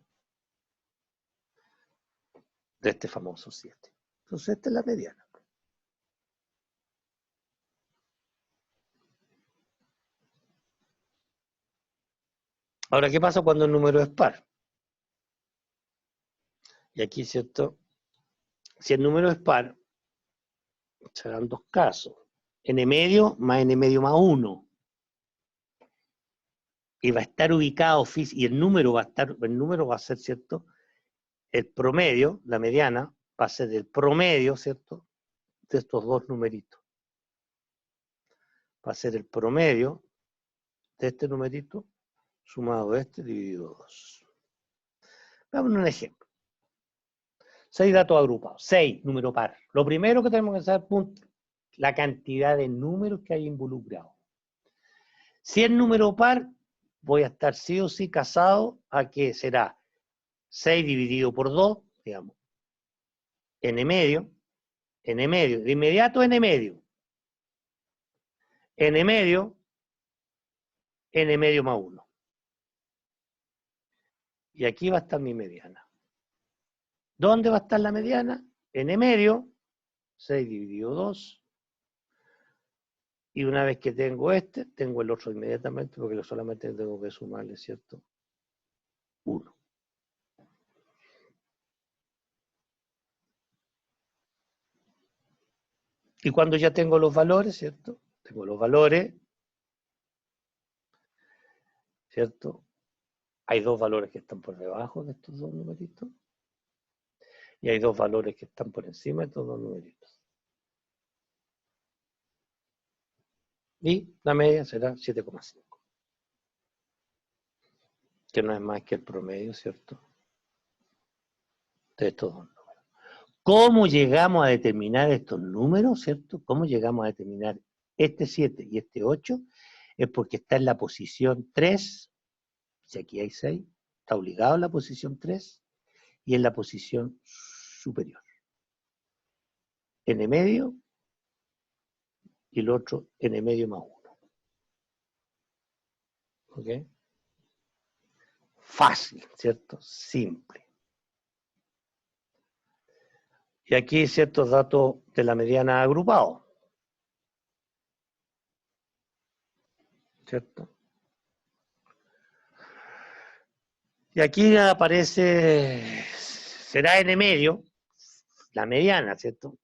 Speaker 1: De este famoso 7. Entonces esta es la mediana. Ahora, ¿qué pasa cuando el número es par? Y aquí, ¿cierto? Si el número es par, serán dos casos. N medio más N medio más 1. Y va a estar ubicado, y el número va a ser, ¿cierto? El promedio, la mediana, va a ser el promedio, ¿cierto? De estos dos numeritos. Va a ser el promedio de este numerito sumado a este dividido 2. Veamos un ejemplo. 6 datos agrupados. 6, número par. Lo primero que tenemos que saber, la cantidad de números que hay involucrados. Si es número par, voy a estar sí o sí casado a que será 6 dividido por 2, digamos, n medio, de inmediato n medio más 1. Y aquí va a estar mi mediana. ¿Dónde va a estar la mediana? N medio, 6 dividido 2. Y una vez que tengo este, tengo el otro inmediatamente, porque solamente tengo que sumarle, ¿cierto? 1. Y cuando ya tengo los valores, ¿cierto? Tengo los valores, ¿cierto? Hay dos valores que están por debajo de estos dos numeritos. Y hay dos valores que están por encima de estos dos numeritos. Y la media será 7,5. Que no es más que el promedio, ¿cierto? De estos dos números. ¿Cómo llegamos a determinar estos números, ¿cierto? ¿Cómo llegamos a determinar este 7 y este 8? Es porque está en la posición 3, si aquí hay 6, está obligado en la posición 3 y en la posición superior. N medio y el otro N medio más 1. ¿Ok? Fácil, ¿cierto? Simple. Y aquí ciertos datos de la mediana agrupados. ¿Cierto? Y aquí aparece, será N medio, la mediana, ¿cierto?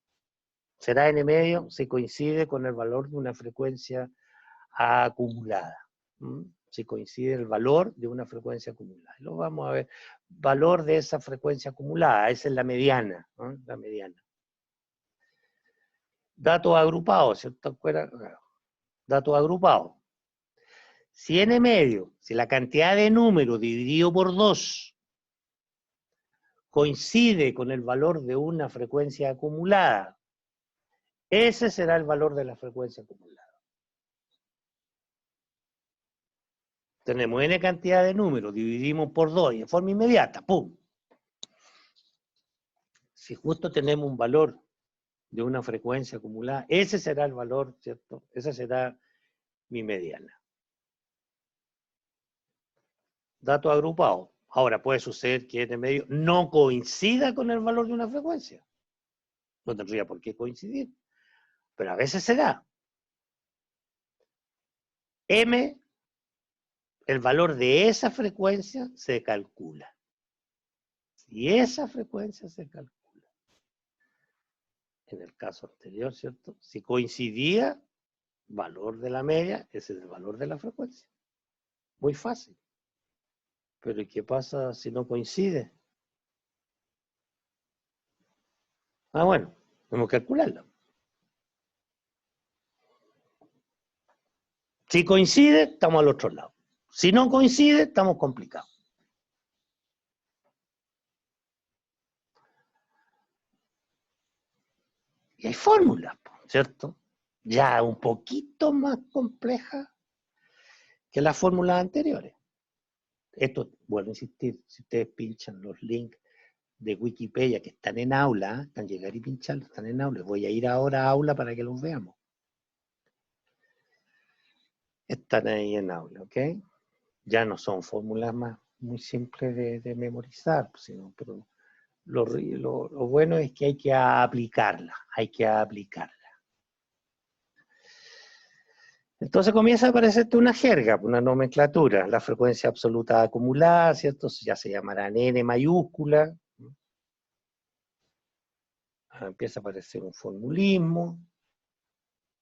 Speaker 1: Será N medio si coincide con el valor de una frecuencia acumulada. Si coincide el valor de una frecuencia acumulada. Lo vamos a ver. Valor de esa frecuencia acumulada, esa es la mediana, ¿no? La mediana. Datos agrupados, ¿cierto? Datos agrupados. Si n medio, si la cantidad de números dividido por 2 coincide con el valor de una frecuencia acumulada, ese será el valor de la frecuencia acumulada. Tenemos n cantidad de números, dividimos por 2 y de forma inmediata, ¡pum! Si justo tenemos un valor de una frecuencia acumulada, ese será el valor, ¿cierto? Esa será mi mediana. Datos agrupados. Ahora puede suceder que n medio no coincida con el valor de una frecuencia. No tendría por qué coincidir, pero a veces se da. M, el valor de esa frecuencia se calcula. Y esa frecuencia se calcula. En el caso anterior, ¿cierto? Si coincidía valor de la media, ese es el valor de la frecuencia. Muy fácil. Pero ¿y qué pasa si no coincide? Ah, bueno, tenemos que calcularlo. Si coincide, estamos al otro lado. Si no coincide, estamos complicados. Y hay fórmulas, ¿cierto? Ya un poquito más complejas que las fórmulas anteriores. Esto, vuelvo a insistir, si ustedes pinchan los links de Wikipedia que están en aula, están llegar y pincharlos, están en aula. Voy a ir ahora a aula para que los veamos. Están ahí en aula, ¿ok? Ya no son fórmulas más muy simples de memorizar, sino, pero lo bueno es que hay que aplicarla, Entonces comienza a aparecerte una jerga, una nomenclatura, la frecuencia absoluta acumulada, ¿cierto? Ya se llamarán N mayúscula. Empieza a aparecer un formulismo.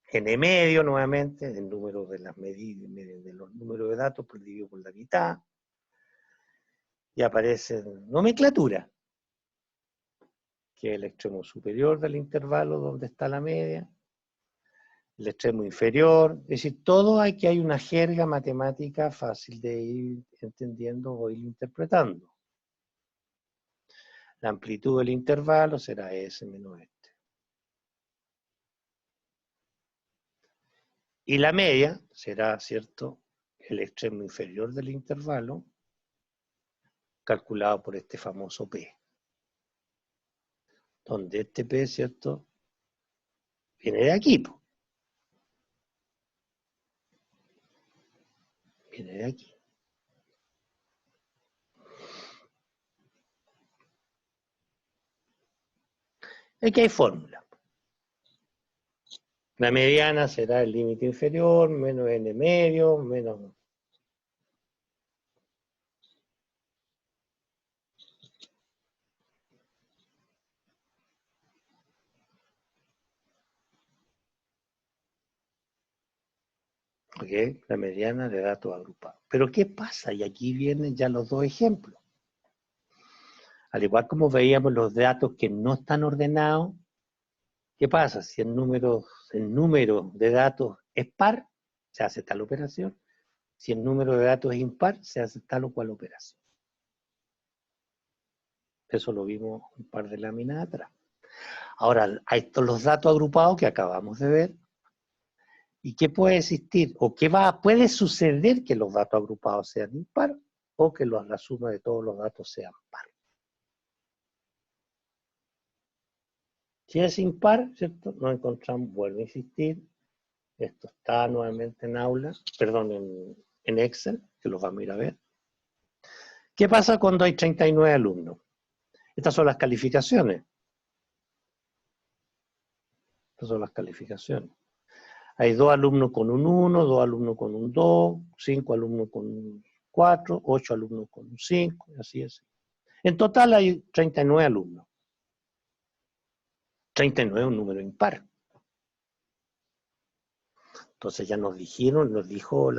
Speaker 1: N medio nuevamente, el número de las medidas, de los números de datos dividido por la mitad. Y aparece nomenclatura, que es el extremo superior del intervalo donde está la media, el extremo inferior, es decir, todo aquí hay una jerga matemática fácil de ir entendiendo o ir interpretando. La amplitud del intervalo será S menos este. Y la media será, ¿cierto?, el extremo inferior del intervalo, calculado por este famoso P. Donde este P, ¿cierto?, viene de aquí, po. Viene de aquí. Aquí hay fórmula. La mediana será el límite inferior, menos N medio, menos... ¿Ok? La mediana de datos agrupados. Pero ¿qué pasa? Y aquí vienen ya los dos ejemplos. Al igual como veíamos los datos que no están ordenados, ¿qué pasa? Si el número de datos es par, se hace tal operación. Si el número de datos es impar, se hace tal o cual operación. Eso lo vimos un par de láminas atrás. Ahora, hay estos los datos agrupados que acabamos de ver. ¿Y qué puede existir? ¿O qué puede suceder que los datos agrupados sean impar o que la suma de todos los datos sean par? Si es impar, ¿cierto? Nos encontramos, vuelvo a insistir, esto está nuevamente en aula, perdón, en Excel, que lo vamos a ir a ver. ¿Qué pasa cuando hay 39 alumnos? Estas son las calificaciones. Estas son las calificaciones. Hay 2 alumnos con un 1, 2 alumnos con un 2, 5 alumnos con un 4, 8 alumnos con un 5, así es. En total hay 39 alumnos. 39 es un número impar. Entonces ya nos dijo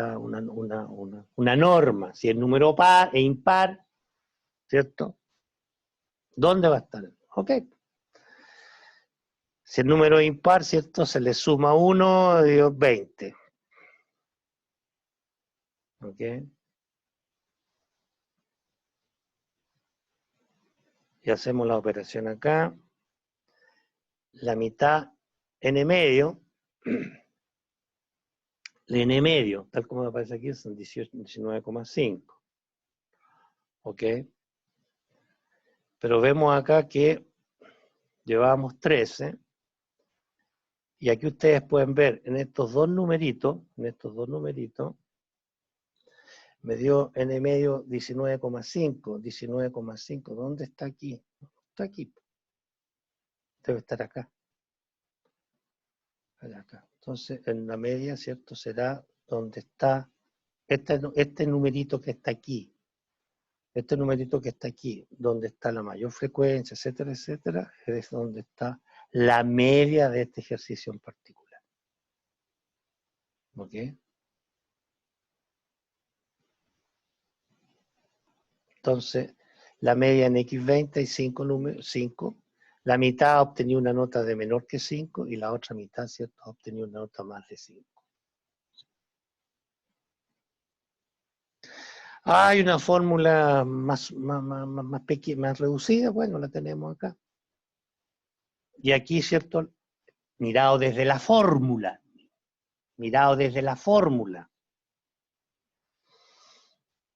Speaker 1: una norma. Si el número par e impar, ¿cierto? ¿Dónde va a estar? Ok. Si el número es impar, ¿cierto? Se le suma 1, digo 20. Ok. Y hacemos la operación acá. La mitad n medio. El n medio, tal como aparece aquí, son 19,5. ¿Ok? Pero vemos acá que llevábamos 13. Y aquí ustedes pueden ver en estos dos numeritos, me dio n medio 19,5. 19,5, ¿dónde está aquí? Está aquí. Debe estar acá. Acá. Entonces, en la media, ¿cierto? Será donde está este numerito que está aquí. Este numerito que está aquí, donde está la mayor frecuencia, etcétera, etcétera, es donde está la media de este ejercicio en particular. ¿Ok? Entonces, la media en X20 hay 5 números, 5. La mitad ha obtenido una nota de menor que 5 y la otra mitad, ¿cierto?, ha obtenido una nota más de 5. Hay una fórmula más pequeña, más reducida, bueno, la tenemos acá. Y aquí, ¿cierto?, mirado desde la fórmula,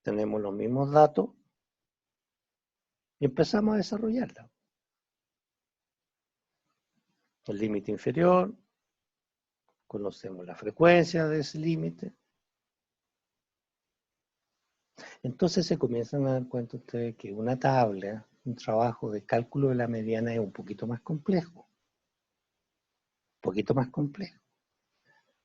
Speaker 1: tenemos los mismos datos y empezamos a desarrollarla. El límite inferior, conocemos la frecuencia de ese límite. Entonces se comienzan a dar cuenta ustedes que una tabla, un trabajo de cálculo de la mediana es un poquito más complejo.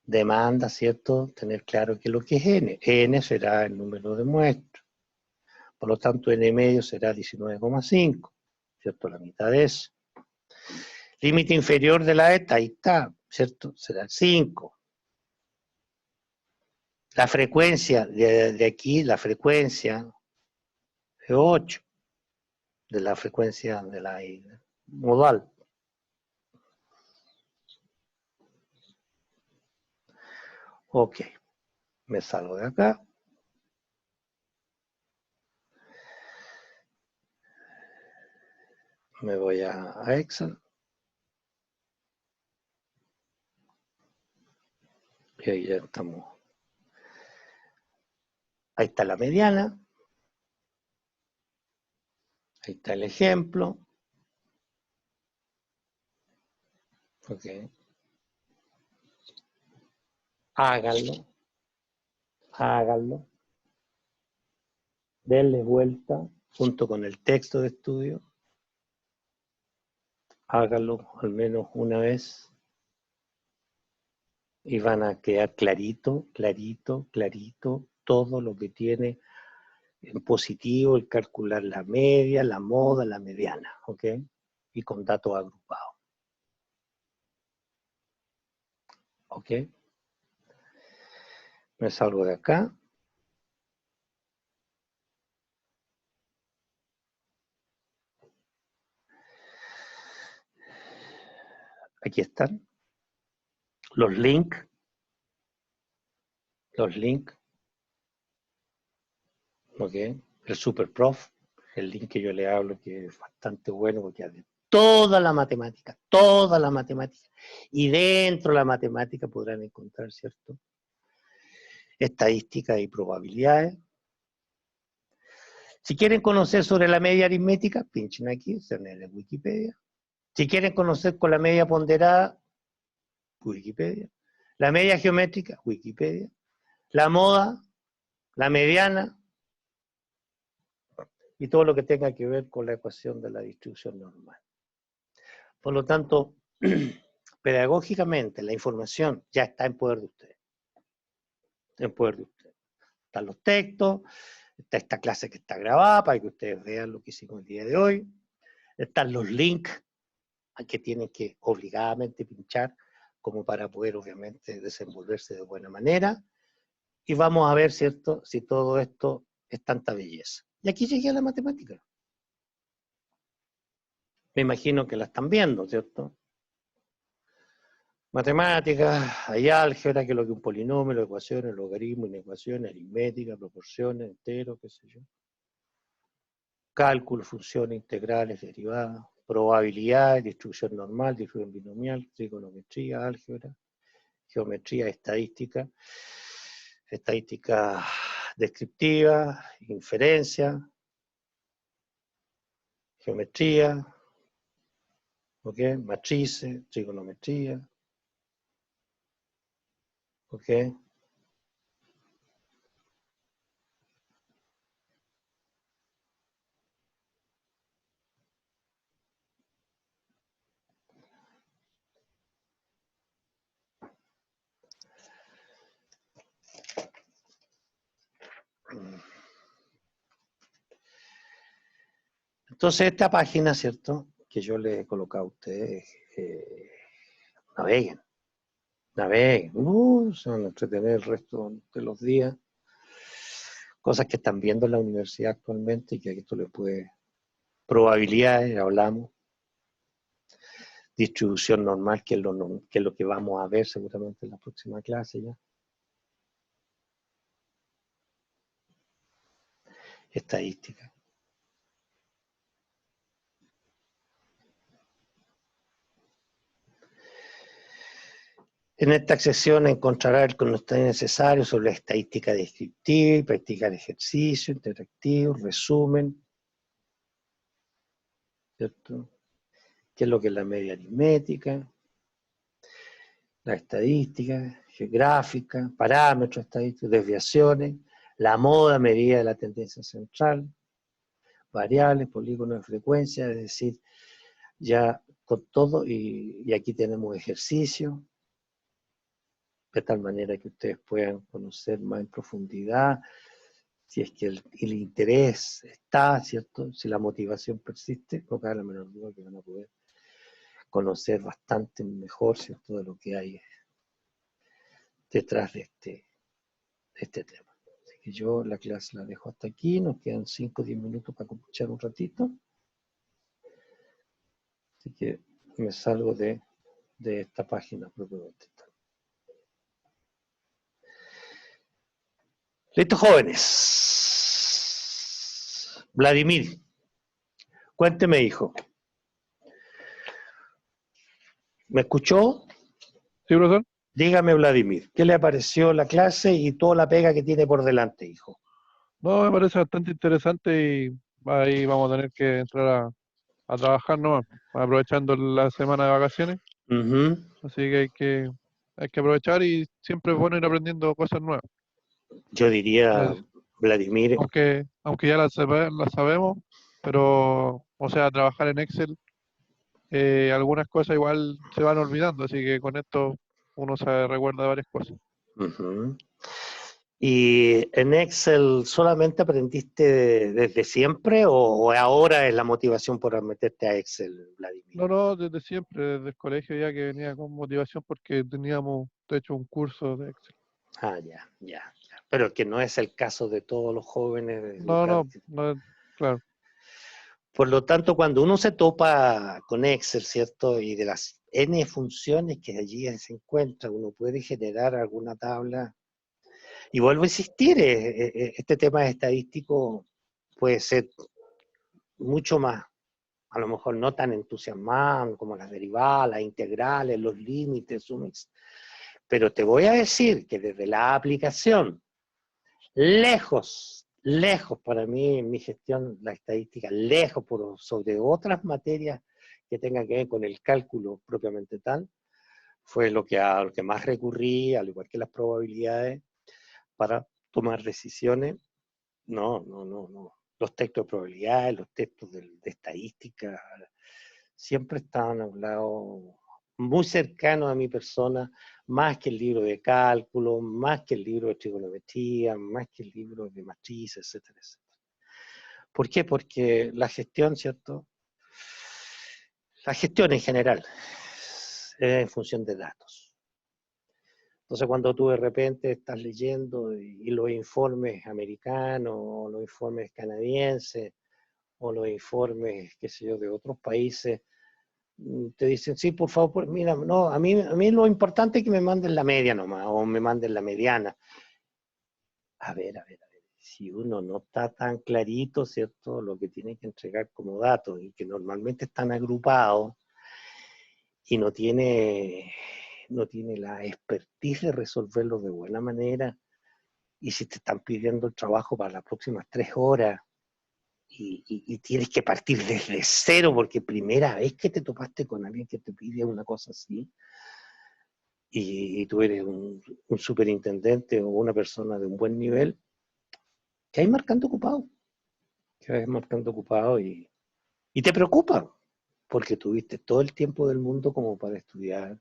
Speaker 1: Demanda, ¿cierto?, tener claro qué es lo que es n. N será el número de muestras. Por lo tanto, n medio será 19,5, ¿cierto?, la mitad de eso. Límite inferior de la eta, ahí está, ¿cierto?, será 5. La frecuencia de aquí, la frecuencia es 8, de la frecuencia de la modal. Ok, me salgo de acá. Me voy a Excel. Y ahí ya estamos. Ahí está la mediana. Ahí está el ejemplo. Ok. Háganlo. Denle vuelta junto con el texto de estudio. Háganlo al menos una vez. Y van a quedar clarito todo lo que tiene en positivo el calcular la media, la moda, la mediana, ¿ok? Y con datos agrupados. ¿Ok? Me salgo de acá. Aquí están los links. ¿Ok? El SuperProf, el link que yo le hablo, que es bastante bueno porque hace toda la matemática. Y dentro de la matemática podrán encontrar, ¿cierto?, estadísticas y probabilidades. Si quieren conocer sobre la media aritmética, pinchen aquí, se ven en Wikipedia. Si quieren conocer con la media ponderada, Wikipedia. La media geométrica, Wikipedia. La moda, la mediana, y todo lo que tenga que ver con la ecuación de la distribución normal. Por lo tanto, pedagógicamente la información ya está en poder de ustedes. Están los textos, está esta clase que está grabada para que ustedes vean lo que hicimos el día de hoy. Están los links que tienen que obligadamente pinchar como para poder obviamente desenvolverse de buena manera. Y vamos a ver, ¿cierto?, si todo esto es tanta belleza. Y aquí llegué a la matemática. Me imagino que la están viendo, ¿cierto? Matemáticas, hay álgebra, que es lo que es un polinomio, ecuaciones, logaritmo, inecuaciones, aritmética, proporciones, enteros, qué sé yo. Cálculo, funciones integrales, derivadas, probabilidades, distribución normal, distribución binomial, trigonometría, álgebra, geometría, estadística descriptiva, inferencia, geometría, ¿ok? Matrices, trigonometría, ¿ok? Entonces esta página, ¿cierto?, que yo le he colocado a ustedes, naveguen Naveguen, se van a entretener el resto de los días. Cosas que están viendo en la universidad actualmente y que esto le puede... Probabilidades, hablamos. Distribución normal, que es lo que vamos a ver seguramente en la próxima clase ya. Estadística. En esta sección encontrará el conocimiento necesario sobre la estadística descriptiva y practicar ejercicio interactivo, resumen, ¿cierto? ¿Qué es lo que es la media aritmética? La estadística geográfica, parámetros estadísticos, desviaciones, la moda medida de la tendencia central, variables, polígonos de frecuencia, es decir, ya con todo, y aquí tenemos ejercicio, de tal manera que ustedes puedan conocer más en profundidad, si es que el interés está, ¿cierto? Si la motivación persiste, no cabe la menor duda que van a poder conocer bastante mejor, ¿cierto?, de lo que hay detrás de este tema. Así que yo la clase la dejo hasta aquí, nos quedan 5 o 10 minutos para escuchar un ratito. Así que me salgo de esta página propiamente. Listo, jóvenes. Vladimir, cuénteme, hijo. ¿Me escuchó?
Speaker 2: Sí, profesor.
Speaker 1: Dígame, Vladimir, ¿qué le pareció la clase y toda la pega que tiene por delante, hijo?
Speaker 2: No, me parece bastante interesante y ahí vamos a tener que entrar a trabajar nomás, aprovechando la semana de vacaciones. Así que hay que aprovechar y siempre es bueno ir aprendiendo cosas nuevas.
Speaker 1: Yo diría, Vladimir,
Speaker 2: Aunque ya las sabemos, pero, o sea, trabajar en Excel, algunas cosas igual se van olvidando, así que con esto uno se recuerda de varias cosas.
Speaker 1: ¿y en Excel solamente aprendiste desde siempre o ahora es la motivación por meterte a Excel, Vladimir?
Speaker 2: No, desde siempre, desde el colegio ya que venía con motivación porque teníamos, de hecho, un curso de Excel.
Speaker 1: Ah, ya. Pero que no es el caso de todos los jóvenes de educar.
Speaker 2: No, claro.
Speaker 1: Por lo tanto, cuando uno se topa con Excel, ¿cierto? Y de las N funciones que allí se encuentran, uno puede generar alguna tabla. Y vuelvo a insistir, este tema estadístico puede ser mucho más, a lo mejor no tan entusiasmante como las derivadas, las integrales, los límites, sumas. Pero te voy a decir que desde la aplicación, lejos para mí en mi gestión, la estadística, lejos por sobre otras materias que tengan que ver con el cálculo propiamente tal, fue lo que más recurrí, al igual que las probabilidades, para tomar decisiones. No. Los textos de probabilidades, los textos de estadística, siempre estaban hablados muy cercanos a mi persona, más que el libro de cálculo, más que el libro de trigonometría, más que el libro de matrices, etcétera. ¿Por qué? Porque la gestión, ¿cierto? La gestión en general es en función de datos. Entonces, cuando tú de repente estás leyendo y los informes americanos, o los informes canadienses, o los informes, qué sé yo, de otros países, te dicen, sí, por favor, mira, no, a mí lo importante es que me manden la media nomás, o me manden la mediana. A ver, si uno no está tan clarito, ¿cierto?, lo que tiene que entregar como datos, y que normalmente están agrupados, y no tiene la expertise de resolverlo de buena manera, y si te están pidiendo el trabajo para las próximas 3 horas, y tienes que partir desde cero, porque primera vez que te topaste con alguien que te pide una cosa así, y tú eres un superintendente o una persona de un buen nivel, que hay marcando ocupado, y te preocupa, porque tuviste todo el tiempo del mundo como para estudiar.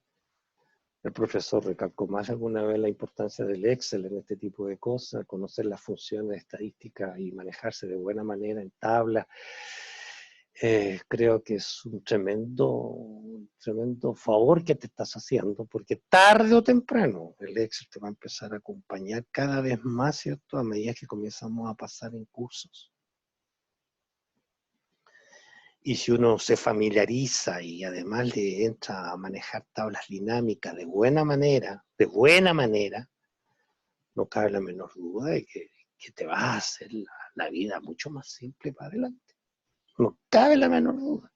Speaker 1: El profesor recalcó más alguna vez la importancia del Excel en este tipo de cosas, conocer las funciones estadísticas y manejarse de buena manera en tablas. creo que es un tremendo favor que te estás haciendo, porque tarde o temprano el Excel te va a empezar a acompañar cada vez más, ¿cierto? A medida que comenzamos a pasar en cursos. Y si uno se familiariza y además le entra a manejar tablas dinámicas de buena manera, no cabe la menor duda de que te va a hacer la vida mucho más simple para adelante. No cabe la menor duda.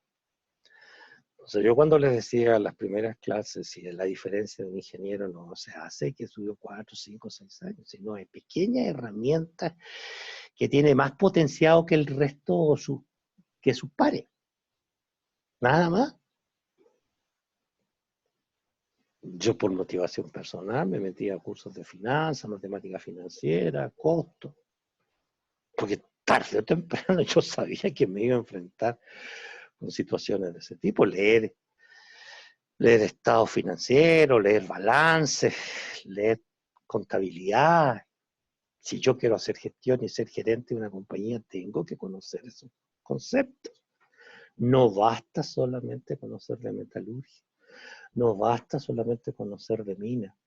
Speaker 1: O sea, yo cuando les decía las primeras clases si la diferencia de un ingeniero no se hace que estudió 4, 5, 6 años, sino hay pequeñas herramientas que tiene más potenciado que el resto que sus pares. Nada más. Yo por motivación personal me metí a cursos de finanzas, matemática financiera, costos, porque tarde o temprano yo sabía que me iba a enfrentar con situaciones de ese tipo, leer estado financiero, leer balances, leer contabilidad. Si yo quiero hacer gestión y ser gerente de una compañía, tengo que conocer esos conceptos. No basta solamente conocer de metalurgia, no basta solamente conocer de mina.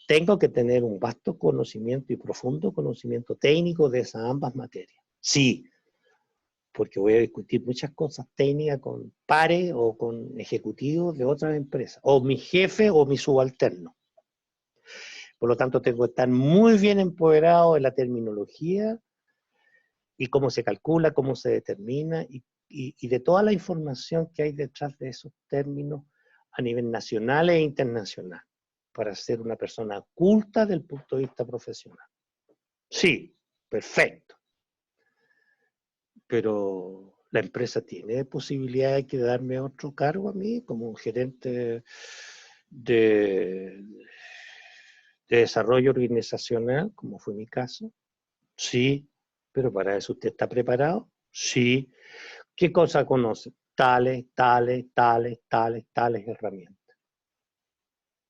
Speaker 1: Tengo que tener un vasto conocimiento y profundo conocimiento técnico de esas ambas materias. Sí, porque voy a discutir muchas cosas técnicas con pares o con ejecutivos de otras empresas, o mi jefe o mi subalterno. Por lo tanto, tengo que estar muy bien empoderado de la terminología y cómo se calcula, cómo se determina y de toda la información que hay detrás de esos términos a nivel nacional e internacional, para ser una persona culta desde el punto de vista profesional. Sí, perfecto. Pero la empresa tiene posibilidad de darme otro cargo a mí como un gerente de desarrollo organizacional, como fue mi caso. Sí, pero para eso usted está preparado. Sí. ¿Qué cosa conoce? Tales herramientas.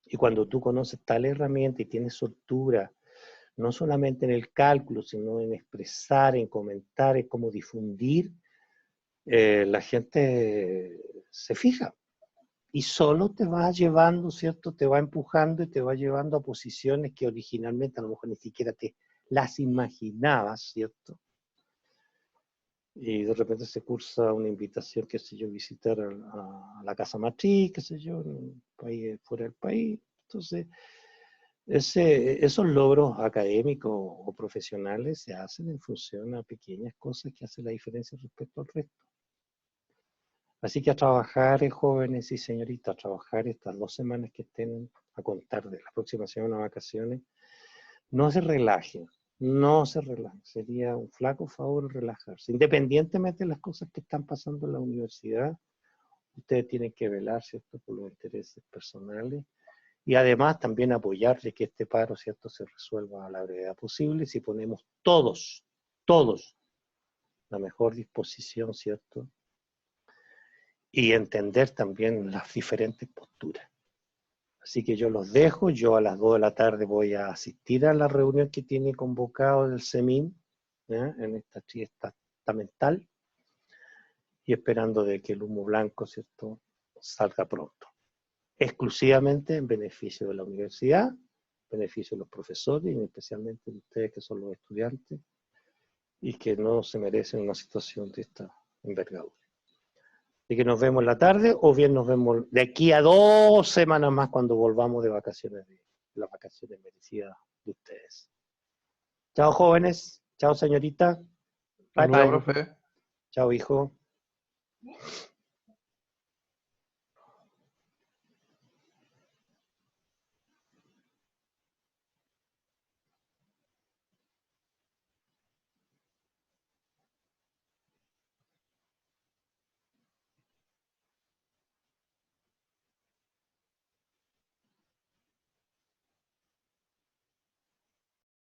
Speaker 1: Y cuando tú conoces tales herramientas y tienes soltura, no solamente en el cálculo, sino en expresar, en comentar, en cómo difundir, la gente se fija. Y solo te va llevando, ¿cierto? Te va empujando y te va llevando a posiciones que originalmente a lo mejor ni siquiera te las imaginabas, ¿cierto? Y de repente se cursa una invitación, qué sé yo, visitar a la casa matriz, qué sé yo, en un país fuera del país. Entonces, esos logros académicos o profesionales se hacen en función a pequeñas cosas que hacen la diferencia respecto al resto. Así que a trabajar, jóvenes y señoritas, a trabajar estas 2 semanas que estén a contar de la próxima semana de vacaciones, no se relajen, sería un flaco favor relajarse. Independientemente de las cosas que están pasando en la universidad, ustedes tienen que velar, ¿cierto?, por los intereses personales y además también apoyarle que este paro, ¿cierto?, se resuelva a la brevedad posible si ponemos todos, la mejor disposición, ¿cierto?, y entender también las diferentes posturas. Así que yo los dejo, yo a las 2 de la tarde voy a asistir a la reunión que tiene convocado el CEMIN, en esta fiesta mental, y esperando de que el humo blanco, ¿cierto?, salga pronto. Exclusivamente en beneficio de la universidad, beneficio de los profesores y especialmente de ustedes que son los estudiantes y que no se merecen una situación de esta envergadura. Así que nos vemos en la tarde o bien nos vemos de aquí a 2 semanas más cuando volvamos de vacaciones, de las vacaciones merecidas de ustedes. Chao jóvenes, chao señorita, bye
Speaker 2: Saludos,
Speaker 1: bye,
Speaker 2: profe.
Speaker 1: chao hijo.